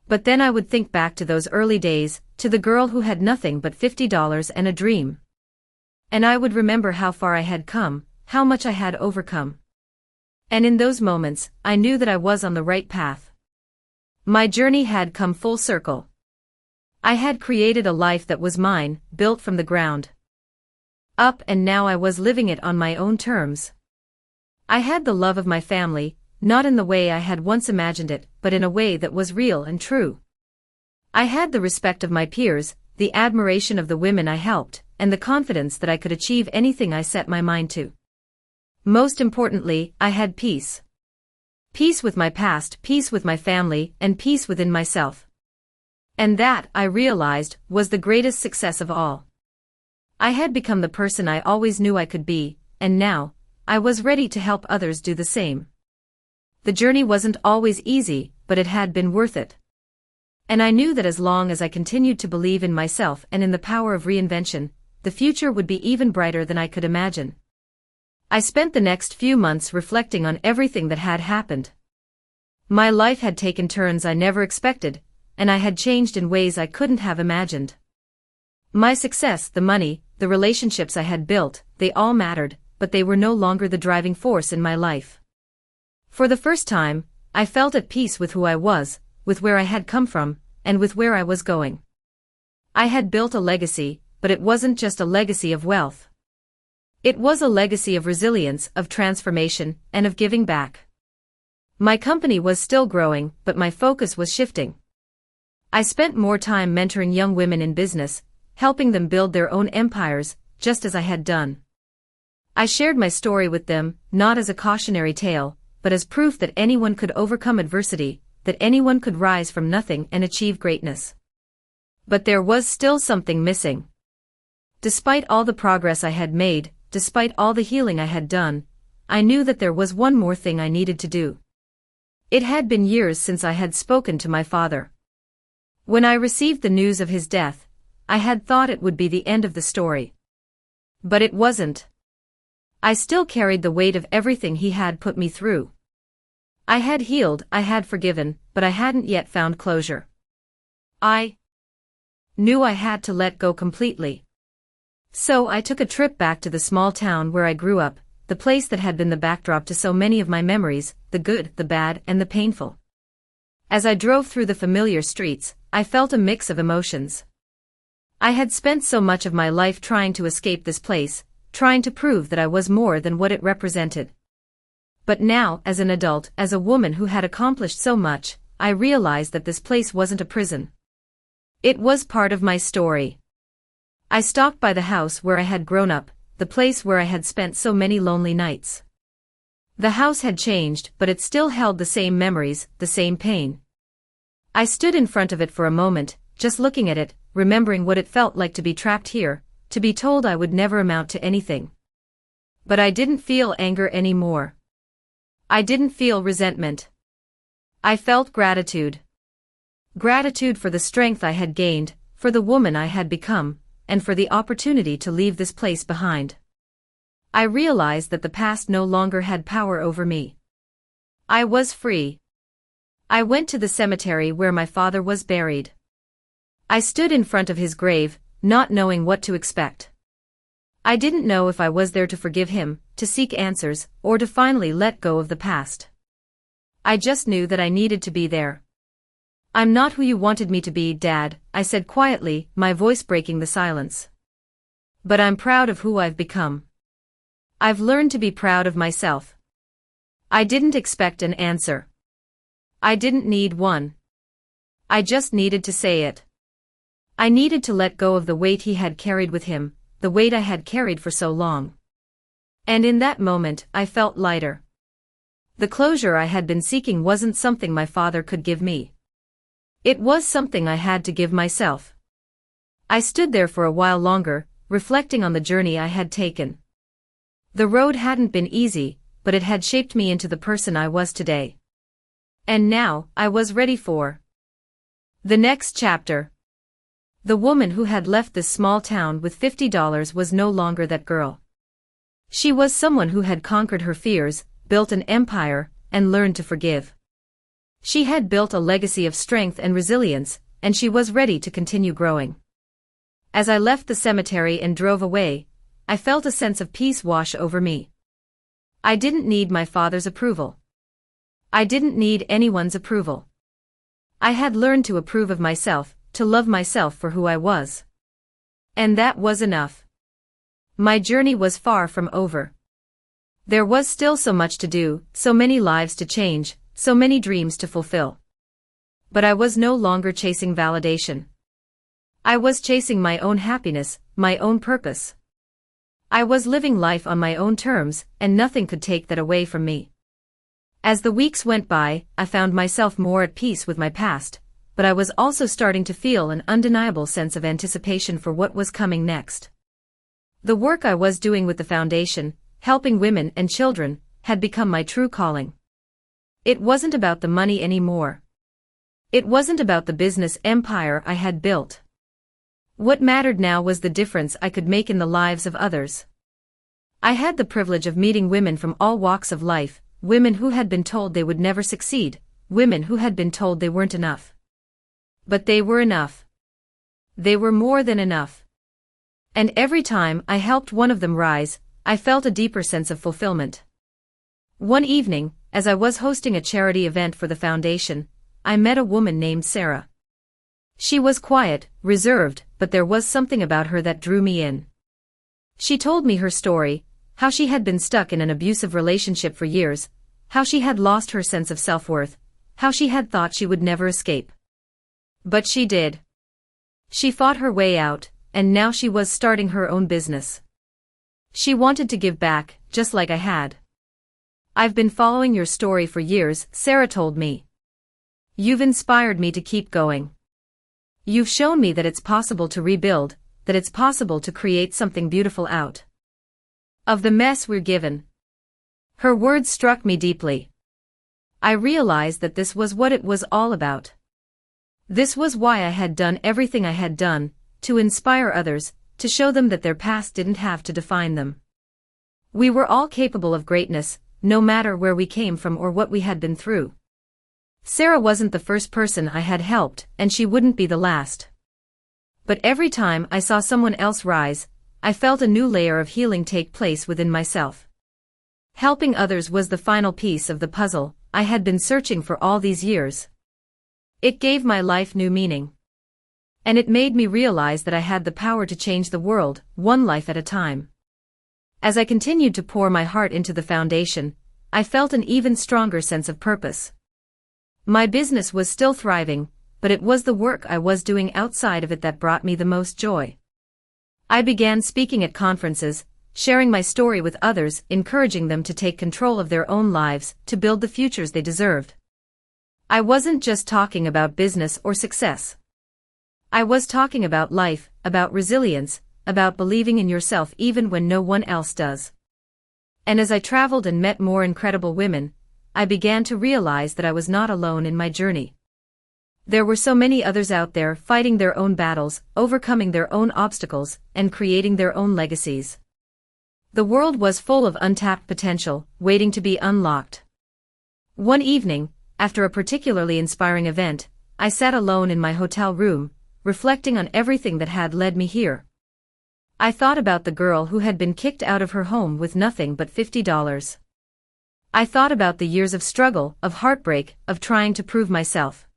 But then I would think back to those early days, to the girl who had nothing but $50 and a dream. And I would remember how far I had come, how much I had overcome. And in those moments, I knew that I was on the right path. My journey had come full circle. I had created a life that was mine, built from the ground up, and now I was living it on my own terms. I had the love of my family, not in the way I had once imagined it, but in a way that was real and true. I had the respect of my peers, the admiration of the women I helped, and the confidence that I could achieve anything I set my mind to. Most importantly, I had peace. Peace with my past, peace with my family, and peace within myself. And that, I realized, was the greatest success of all. I had become the person I always knew I could be, and now, I was ready to help others do the same. The journey wasn't always easy, but it had been worth it. And I knew that as long as I continued to believe in myself and in the power of reinvention, the future would be even brighter than I could imagine. I spent the next few months reflecting on everything that had happened. My life had taken turns I never expected, and I had changed in ways I couldn't have imagined. My success, the money, the relationships I had built, they all mattered, but they were no longer the driving force in my life. For the first time, I felt at peace with who I was, with where I had come from, and with where I was going. I had built a legacy, but it wasn't just a legacy of wealth. It was a legacy of resilience, of transformation, and of giving back. My company was still growing, but my focus was shifting. I spent more time mentoring young women in business, helping them build their own empires, just as I had done. I shared my story with them, not as a cautionary tale, but as proof that anyone could overcome adversity, that anyone could rise from nothing and achieve greatness. But there was still something missing. Despite all the progress I had made, despite all the healing I had done, I knew that there was one more thing I needed to do. It had been years since I had spoken to my father. When I received the news of his death, I had thought it would be the end of the story. But it wasn't. I still carried the weight of everything he had put me through. I had healed, I had forgiven, but I hadn't yet found closure. I knew I had to let go completely. So I took a trip back to the small town where I grew up, the place that had been the backdrop to so many of my memories, the good, the bad, and the painful. As I drove through the familiar streets, I felt a mix of emotions. I had spent so much of my life trying to escape this place, trying to prove that I was more than what it represented. But now, as an adult, as a woman who had accomplished so much, I realized that this place wasn't a prison. It was part of my story. I stopped by the house where I had grown up, the place where I had spent so many lonely nights. The house had changed, but it still held the same memories, the same pain. I stood in front of it for a moment, just looking at it, remembering what it felt like to be trapped here, to be told I would never amount to anything. But I didn't feel anger anymore. I didn't feel resentment. I felt gratitude. Gratitude for the strength I had gained, for the woman I had become, and for the opportunity to leave this place behind. I realized that the past no longer had power over me. I was free. I went to the cemetery where my father was buried. I stood in front of his grave, not knowing what to expect. I didn't know if I was there to forgive him, to seek answers, or to finally let go of the past. I just knew that I needed to be there. "I'm not who you wanted me to be, Dad," I said quietly, my voice breaking the silence. "But I'm proud of who I've become. I've learned to be proud of myself." I didn't expect an answer. I didn't need one. I just needed to say it. I needed to let go of the weight he had carried with him, the weight I had carried for so long. And in that moment, I felt lighter. The closure I had been seeking wasn't something my father could give me. It was something I had to give myself. I stood there for a while longer, reflecting on the journey I had taken. The road hadn't been easy, but it had shaped me into the person I was today. And now, I was ready for the next chapter. The woman who had left this small town with $50 was no longer that girl. She was someone who had conquered her fears, built an empire, and learned to forgive. She had built a legacy of strength and resilience, and she was ready to continue growing. As I left the cemetery and drove away, I felt a sense of peace wash over me. I didn't need my father's approval. I didn't need anyone's approval. I had learned to approve of myself, to love myself for who I was. And that was enough. My journey was far from over. There was still so much to do, so many lives to change, so many dreams to fulfill. But I was no longer chasing validation. I was chasing my own happiness, my own purpose. I was living life on my own terms, and nothing could take that away from me. As the weeks went by, I found myself more at peace with my past, but I was also starting to feel an undeniable sense of anticipation for what was coming next. The work I was doing with the foundation, helping women and children, had become my true calling. It wasn't about the money anymore. It wasn't about the business empire I had built. What mattered now was the difference I could make in the lives of others. I had the privilege of meeting women from all walks of life, women who had been told they would never succeed, women who had been told they weren't enough. But they were enough. They were more than enough. And every time I helped one of them rise, I felt a deeper sense of fulfillment. One evening, as I was hosting a charity event for the foundation, I met a woman named Sarah. She was quiet, reserved, but there was something about her that drew me in. She told me her story, how she had been stuck in an abusive relationship for years, how she had lost her sense of self-worth, how she had thought she would never escape. But she did. She fought her way out, and now she was starting her own business. She wanted to give back, just like I had. "I've been following your story for years," Sarah told me. "You've inspired me to keep going. You've shown me that it's possible to rebuild, that it's possible to create something beautiful out of the mess we're given." Her words struck me deeply. I realized that this was what it was all about. This was why I had done everything I had done, to inspire others, to show them that their past didn't have to define them. We were all capable of greatness, no matter where we came from or what we had been through. Sarah wasn't the first person I had helped, and she wouldn't be the last. But every time I saw someone else rise, I felt a new layer of healing take place within myself. Helping others was the final piece of the puzzle I had been searching for all these years. It gave my life new meaning. And it made me realize that I had the power to change the world, one life at a time. As I continued to pour my heart into the foundation, I felt an even stronger sense of purpose. My business was still thriving, but it was the work I was doing outside of it that brought me the most joy. I began speaking at conferences, sharing my story with others, encouraging them to take control of their own lives, to build the futures they deserved. I wasn't just talking about business or success. I was talking about life, about resilience, about believing in yourself even when no one else does. And as I traveled and met more incredible women, I began to realize that I was not alone in my journey. There were so many others out there fighting their own battles, overcoming their own obstacles, and creating their own legacies. The world was full of untapped potential, waiting to be unlocked. One evening, after a particularly inspiring event, I sat alone in my hotel room, reflecting on everything that had led me here. I thought about the girl who had been kicked out of her home with nothing but $50. I thought about the years of struggle, of heartbreak, of trying to prove myself.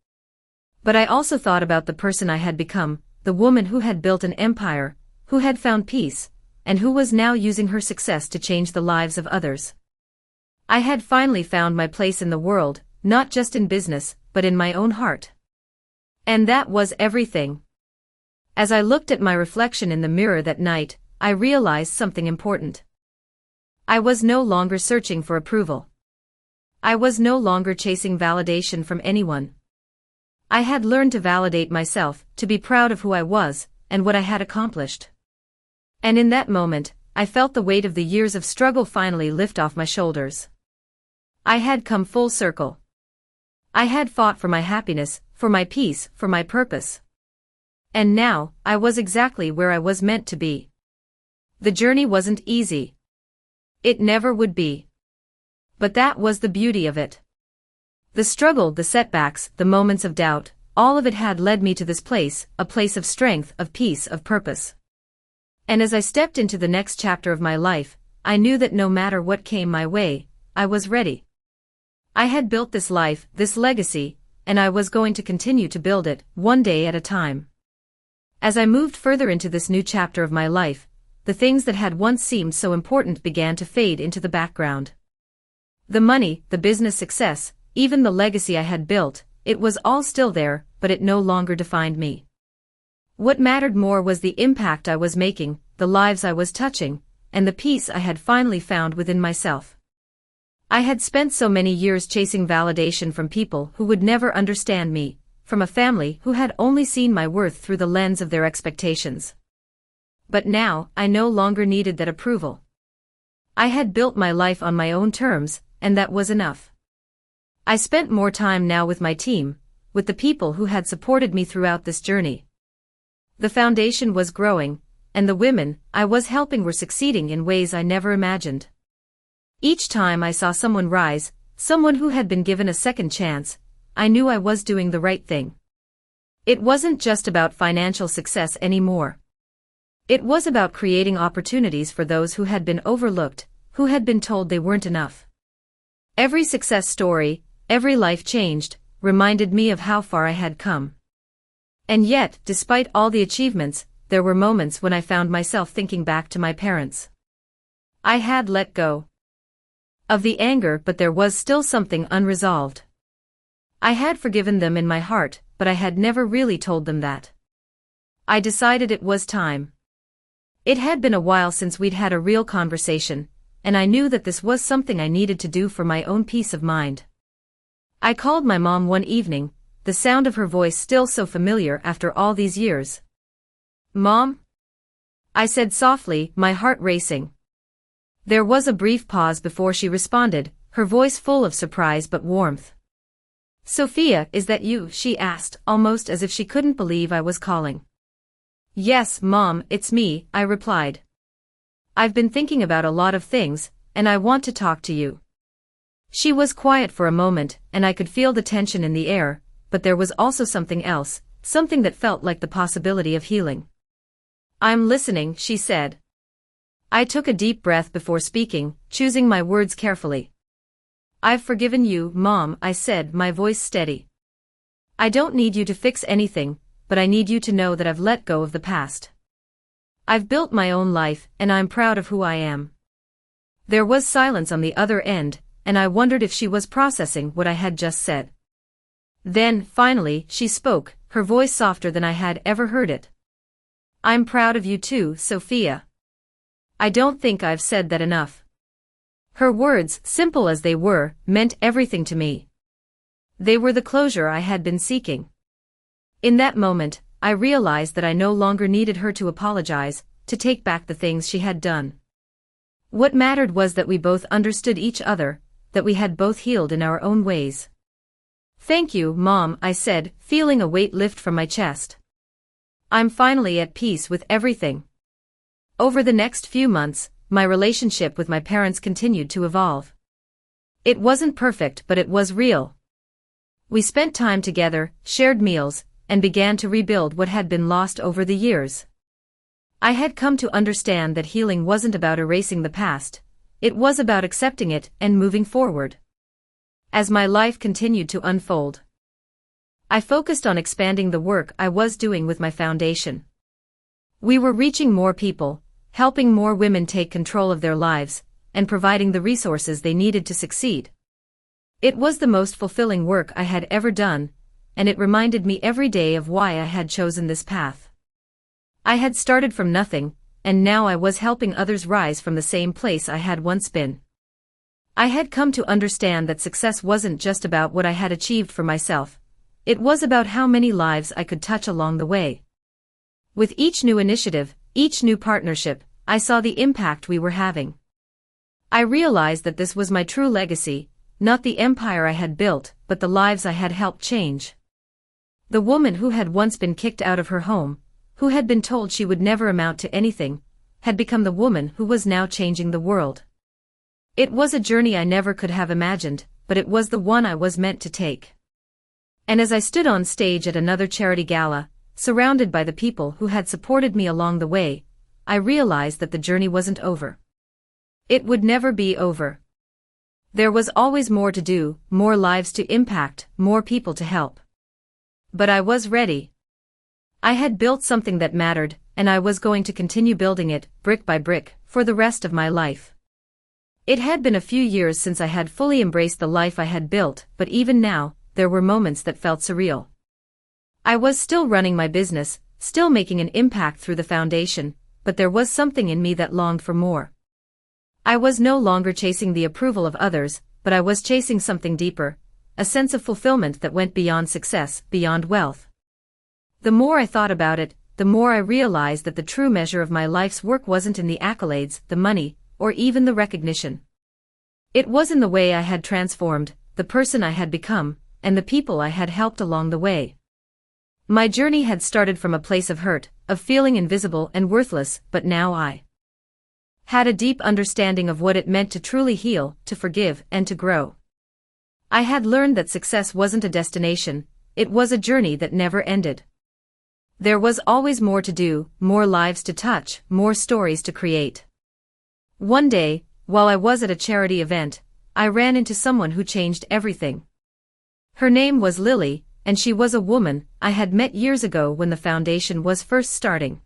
But I also thought about the person I had become, the woman who had built an empire, who had found peace, and who was now using her success to change the lives of others. I had finally found my place in the world, not just in business, but in my own heart. And that was everything. As I looked at my reflection in the mirror that night, I realized something important. I was no longer searching for approval. I was no longer chasing validation from anyone. I had learned to validate myself, to be proud of who I was, and what I had accomplished. And in that moment, I felt the weight of the years of struggle finally lift off my shoulders. I had come full circle. I had fought for my happiness, for my peace, for my purpose. And now, I was exactly where I was meant to be. The journey wasn't easy. It never would be. But that was the beauty of it. The struggle, the setbacks, the moments of doubt, all of it had led me to this place, a place of strength, of peace, of purpose. And as I stepped into the next chapter of my life, I knew that no matter what came my way, I was ready. I had built this life, this legacy, and I was going to continue to build it, one day at a time. As I moved further into this new chapter of my life, the things that had once seemed so important began to fade into the background. The money, the business success, even the legacy I had built, it was all still there, but it no longer defined me. What mattered more was the impact I was making, the lives I was touching, and the peace I had finally found within myself. I had spent so many years chasing validation from people who would never understand me, from a family who had only seen my worth through the lens of their expectations. But now, I no longer needed that approval. I had built my life on my own terms, and that was enough. I spent more time now with my team, with the people who had supported me throughout this journey. The foundation was growing, and the women I was helping were succeeding in ways I never imagined. Each time I saw someone rise, someone who had been given a second chance, I knew I was doing the right thing. It wasn't just about financial success anymore. It was about creating opportunities for those who had been overlooked, who had been told they weren't enough. Every success story, every life changed, reminded me of how far I had come. And yet, despite all the achievements, there were moments when I found myself thinking back to my parents. I had let go of the anger, but there was still something unresolved. I had forgiven them in my heart, but I had never really told them that. I decided it was time. It had been a while since we'd had a real conversation, and I knew that this was something I needed to do for my own peace of mind. I called my mom one evening, the sound of her voice still so familiar after all these years. "Mom?" I said softly, my heart racing. There was a brief pause before she responded, her voice full of surprise but warmth. "Sophia, is that you?" she asked, almost as if she couldn't believe I was calling. "Yes, Mom, it's me," I replied. "I've been thinking about a lot of things, and I want to talk to you." She was quiet for a moment, and I could feel the tension in the air, but there was also something else, something that felt like the possibility of healing. "I'm listening," she said. I took a deep breath before speaking, choosing my words carefully. "I've forgiven you, Mom," I said, my voice steady. "I don't need you to fix anything, but I need you to know that I've let go of the past. I've built my own life, and I'm proud of who I am." There was silence on the other end, and I wondered if she was processing what I had just said. Then, finally, she spoke, her voice softer than I had ever heard it. "I'm proud of you too, Sophia. I don't think I've said that enough." Her words, simple as they were, meant everything to me. They were the closure I had been seeking. In that moment, I realized that I no longer needed her to apologize, to take back the things she had done. What mattered was that we both understood each other, that we had both healed in our own ways. "Thank you, Mom," I said, feeling a weight lift from my chest. I'm finally at peace with everything. Over the next few months, my relationship with my parents continued to evolve. It wasn't perfect, but it was real. We spent time together, shared meals, and began to rebuild what had been lost over the years. I had come to understand that healing wasn't about erasing the past, it was about accepting it and moving forward. As my life continued to unfold, I focused on expanding the work I was doing with my foundation. We were reaching more people, helping more women take control of their lives, and providing the resources they needed to succeed. It was the most fulfilling work I had ever done, and it reminded me every day of why I had chosen this path. I had started from nothing, and now I was helping others rise from the same place I had once been. I had come to understand that success wasn't just about what I had achieved for myself, it was about how many lives I could touch along the way. With each new initiative, each new partnership, I saw the impact we were having. I realized that this was my true legacy, not the empire I had built, but the lives I had helped change. The woman who had once been kicked out of her home, who had been told she would never amount to anything, had become the woman who was now changing the world. It was a journey I never could have imagined, but it was the one I was meant to take. And as I stood on stage at another charity gala, surrounded by the people who had supported me along the way, I realized that the journey wasn't over. It would never be over. There was always more to do, more lives to impact, more people to help. But I was ready. I had built something that mattered, and I was going to continue building it, brick by brick, for the rest of my life. It had been a few years since I had fully embraced the life I had built, but even now, there were moments that felt surreal. I was still running my business, still making an impact through the foundation, but there was something in me that longed for more. I was no longer chasing the approval of others, but I was chasing something deeper, a sense of fulfillment that went beyond success, beyond wealth. The more I thought about it, the more I realized that the true measure of my life's work wasn't in the accolades, the money, or even the recognition. It was in the way I had transformed, the person I had become, and the people I had helped along the way. My journey had started from a place of hurt, of feeling invisible and worthless, but now I had a deep understanding of what it meant to truly heal, to forgive, and to grow. I had learned that success wasn't a destination, it was a journey that never ended. There was always more to do, more lives to touch, more stories to create. One day, while I was at a charity event, I ran into someone who changed everything. Her name was Lily, and she was a woman I had met years ago when the foundation was first starting.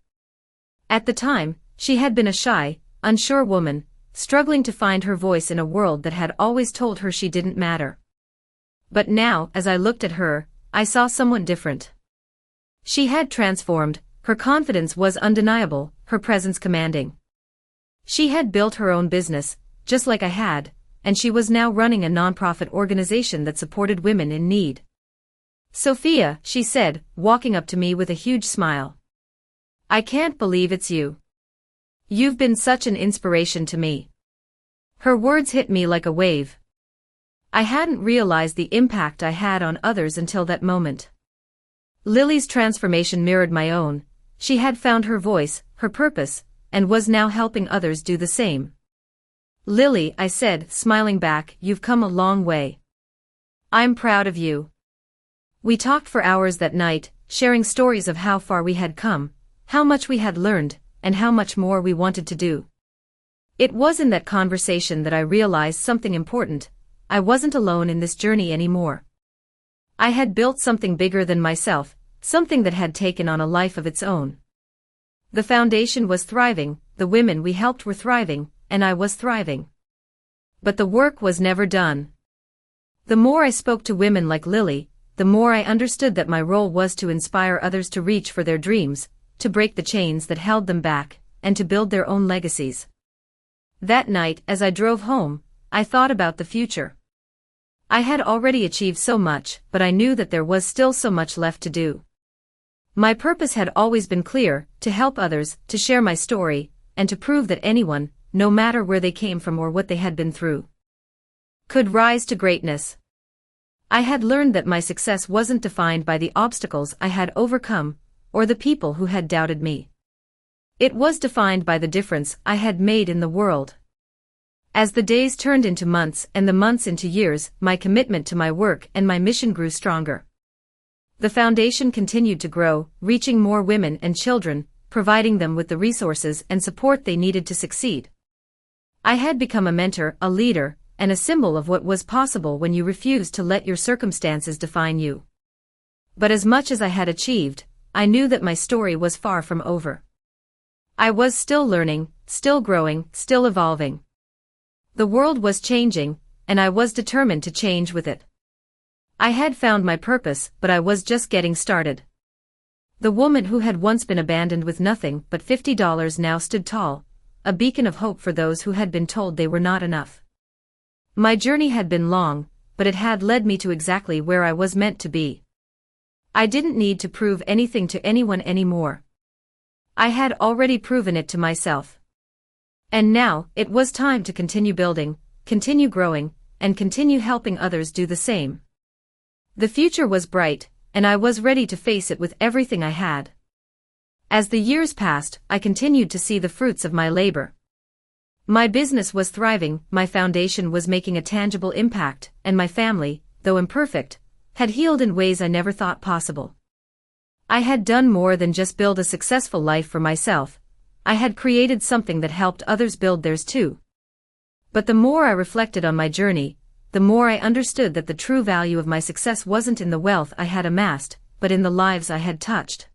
At the time, she had been a shy, unsure woman, struggling to find her voice in a world that had always told her she didn't matter. But now, as I looked at her, I saw someone different. She had transformed, her confidence was undeniable, her presence commanding. She had built her own business, just like I had, and she was now running a nonprofit organization that supported women in need. "Sophia," she said, walking up to me with a huge smile. "I can't believe it's you. You've been such an inspiration to me." Her words hit me like a wave. I hadn't realized the impact I had on others until that moment. Lily's transformation mirrored my own. She had found her voice, her purpose, and was now helping others do the same. "Lily," I said, smiling back, "you've come a long way. I'm proud of you." We talked for hours that night, sharing stories of how far we had come, how much we had learned, and how much more we wanted to do. It was in that conversation that I realized something important. I wasn't alone in this journey anymore. I had built something bigger than myself, something that had taken on a life of its own. The foundation was thriving, the women we helped were thriving, and I was thriving. But the work was never done. The more I spoke to women like Lily, the more I understood that my role was to inspire others to reach for their dreams, to break the chains that held them back, and to build their own legacies. That night, as I drove home, I thought about the future. I had already achieved so much, but I knew that there was still so much left to do. My purpose had always been clear: to help others, to share my story, and to prove that anyone, no matter where they came from or what they had been through, could rise to greatness. I had learned that my success wasn't defined by the obstacles I had overcome, or the people who had doubted me. It was defined by the difference I had made in the world. As the days turned into months and the months into years, my commitment to my work and my mission grew stronger. The foundation continued to grow, reaching more women and children, providing them with the resources and support they needed to succeed. I had become a mentor, a leader, and a symbol of what was possible when you refuse to let your circumstances define you. But as much as I had achieved, I knew that my story was far from over. I was still learning, still growing, still evolving. The world was changing, and I was determined to change with it. I had found my purpose, but I was just getting started. The woman who had once been abandoned with nothing but $50 now stood tall, a beacon of hope for those who had been told they were not enough. My journey had been long, but it had led me to exactly where I was meant to be. I didn't need to prove anything to anyone anymore. I had already proven it to myself. And now, it was time to continue building, continue growing, and continue helping others do the same. The future was bright, and I was ready to face it with everything I had. As the years passed, I continued to see the fruits of my labor. My business was thriving, my foundation was making a tangible impact, and my family, though imperfect, had healed in ways I never thought possible. I had done more than just build a successful life for myself. I had created something that helped others build theirs too. But the more I reflected on my journey, the more I understood that the true value of my success wasn't in the wealth I had amassed, but in the lives I had touched.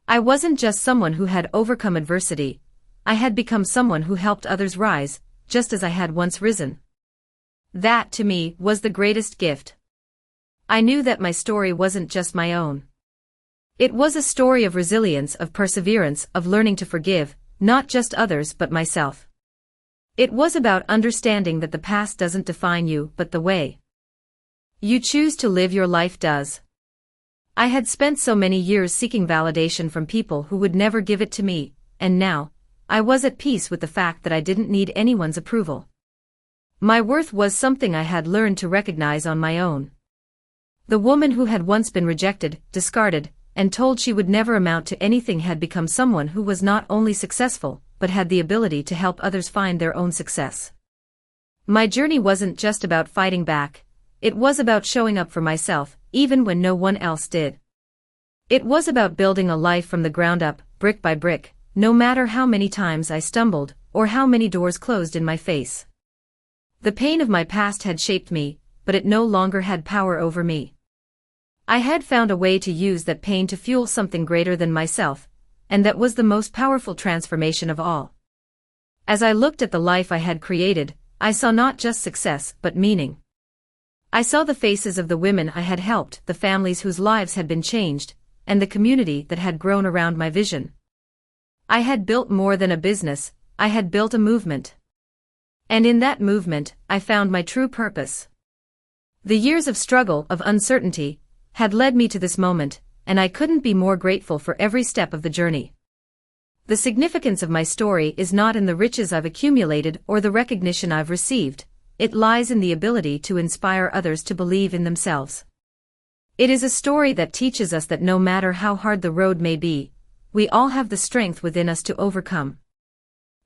I wasn't just someone who had overcome adversity. I had become someone who helped others rise, just as I had once risen. That, to me, was the greatest gift. I knew that my story wasn't just my own. It was a story of resilience, of perseverance, of learning to forgive, not just others but myself. It was about understanding that the past doesn't define you, but the way you choose to live your life does. I had spent so many years seeking validation from people who would never give it to me, and now, I was at peace with the fact that I didn't need anyone's approval. My worth was something I had learned to recognize on my own. The woman who had once been rejected, discarded, and told she would never amount to anything had become someone who was not only successful, but had the ability to help others find their own success. My journey wasn't just about fighting back, it was about showing up for myself, even when no one else did. It was about building a life from the ground up, brick by brick, no matter how many times I stumbled, or how many doors closed in my face. The pain of my past had shaped me, but it no longer had power over me. I had found a way to use that pain to fuel something greater than myself, and that was the most powerful transformation of all. As I looked at the life I had created, I saw not just success, but meaning. I saw the faces of the women I had helped, the families whose lives had been changed, and the community that had grown around my vision. I had built more than a business, I had built a movement. And in that movement, I found my true purpose. The years of struggle, of uncertainty, had led me to this moment, and I couldn't be more grateful for every step of the journey. The significance of my story is not in the riches I've accumulated or the recognition I've received, it lies in the ability to inspire others to believe in themselves. It is a story that teaches us that no matter how hard the road may be, we all have the strength within us to overcome.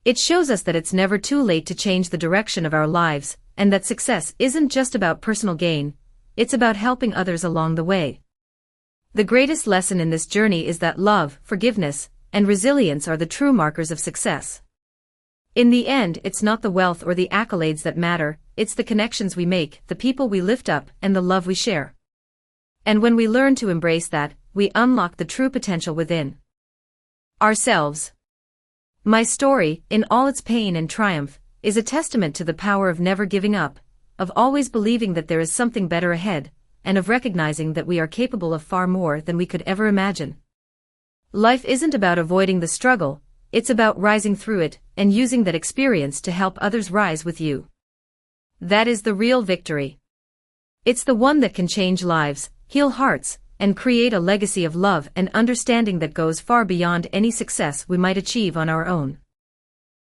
It shows us that it's never too late to change the direction of our lives, and that success isn't just about personal gain, it's about helping others along the way. The greatest lesson in this journey is that love, forgiveness, and resilience are the true markers of success. In the end, it's not the wealth or the accolades that matter, it's the connections we make, the people we lift up, and the love we share. And when we learn to embrace that, we unlock the true potential within ourselves. My story, in all its pain and triumph, is a testament to the power of never giving up, of always believing that there is something better ahead, and of recognizing that we are capable of far more than we could ever imagine. Life isn't about avoiding the struggle, it's about rising through it and using that experience to help others rise with you. That is the real victory. It's the one that can change lives, heal hearts, and create a legacy of love and understanding that goes far beyond any success we might achieve on our own.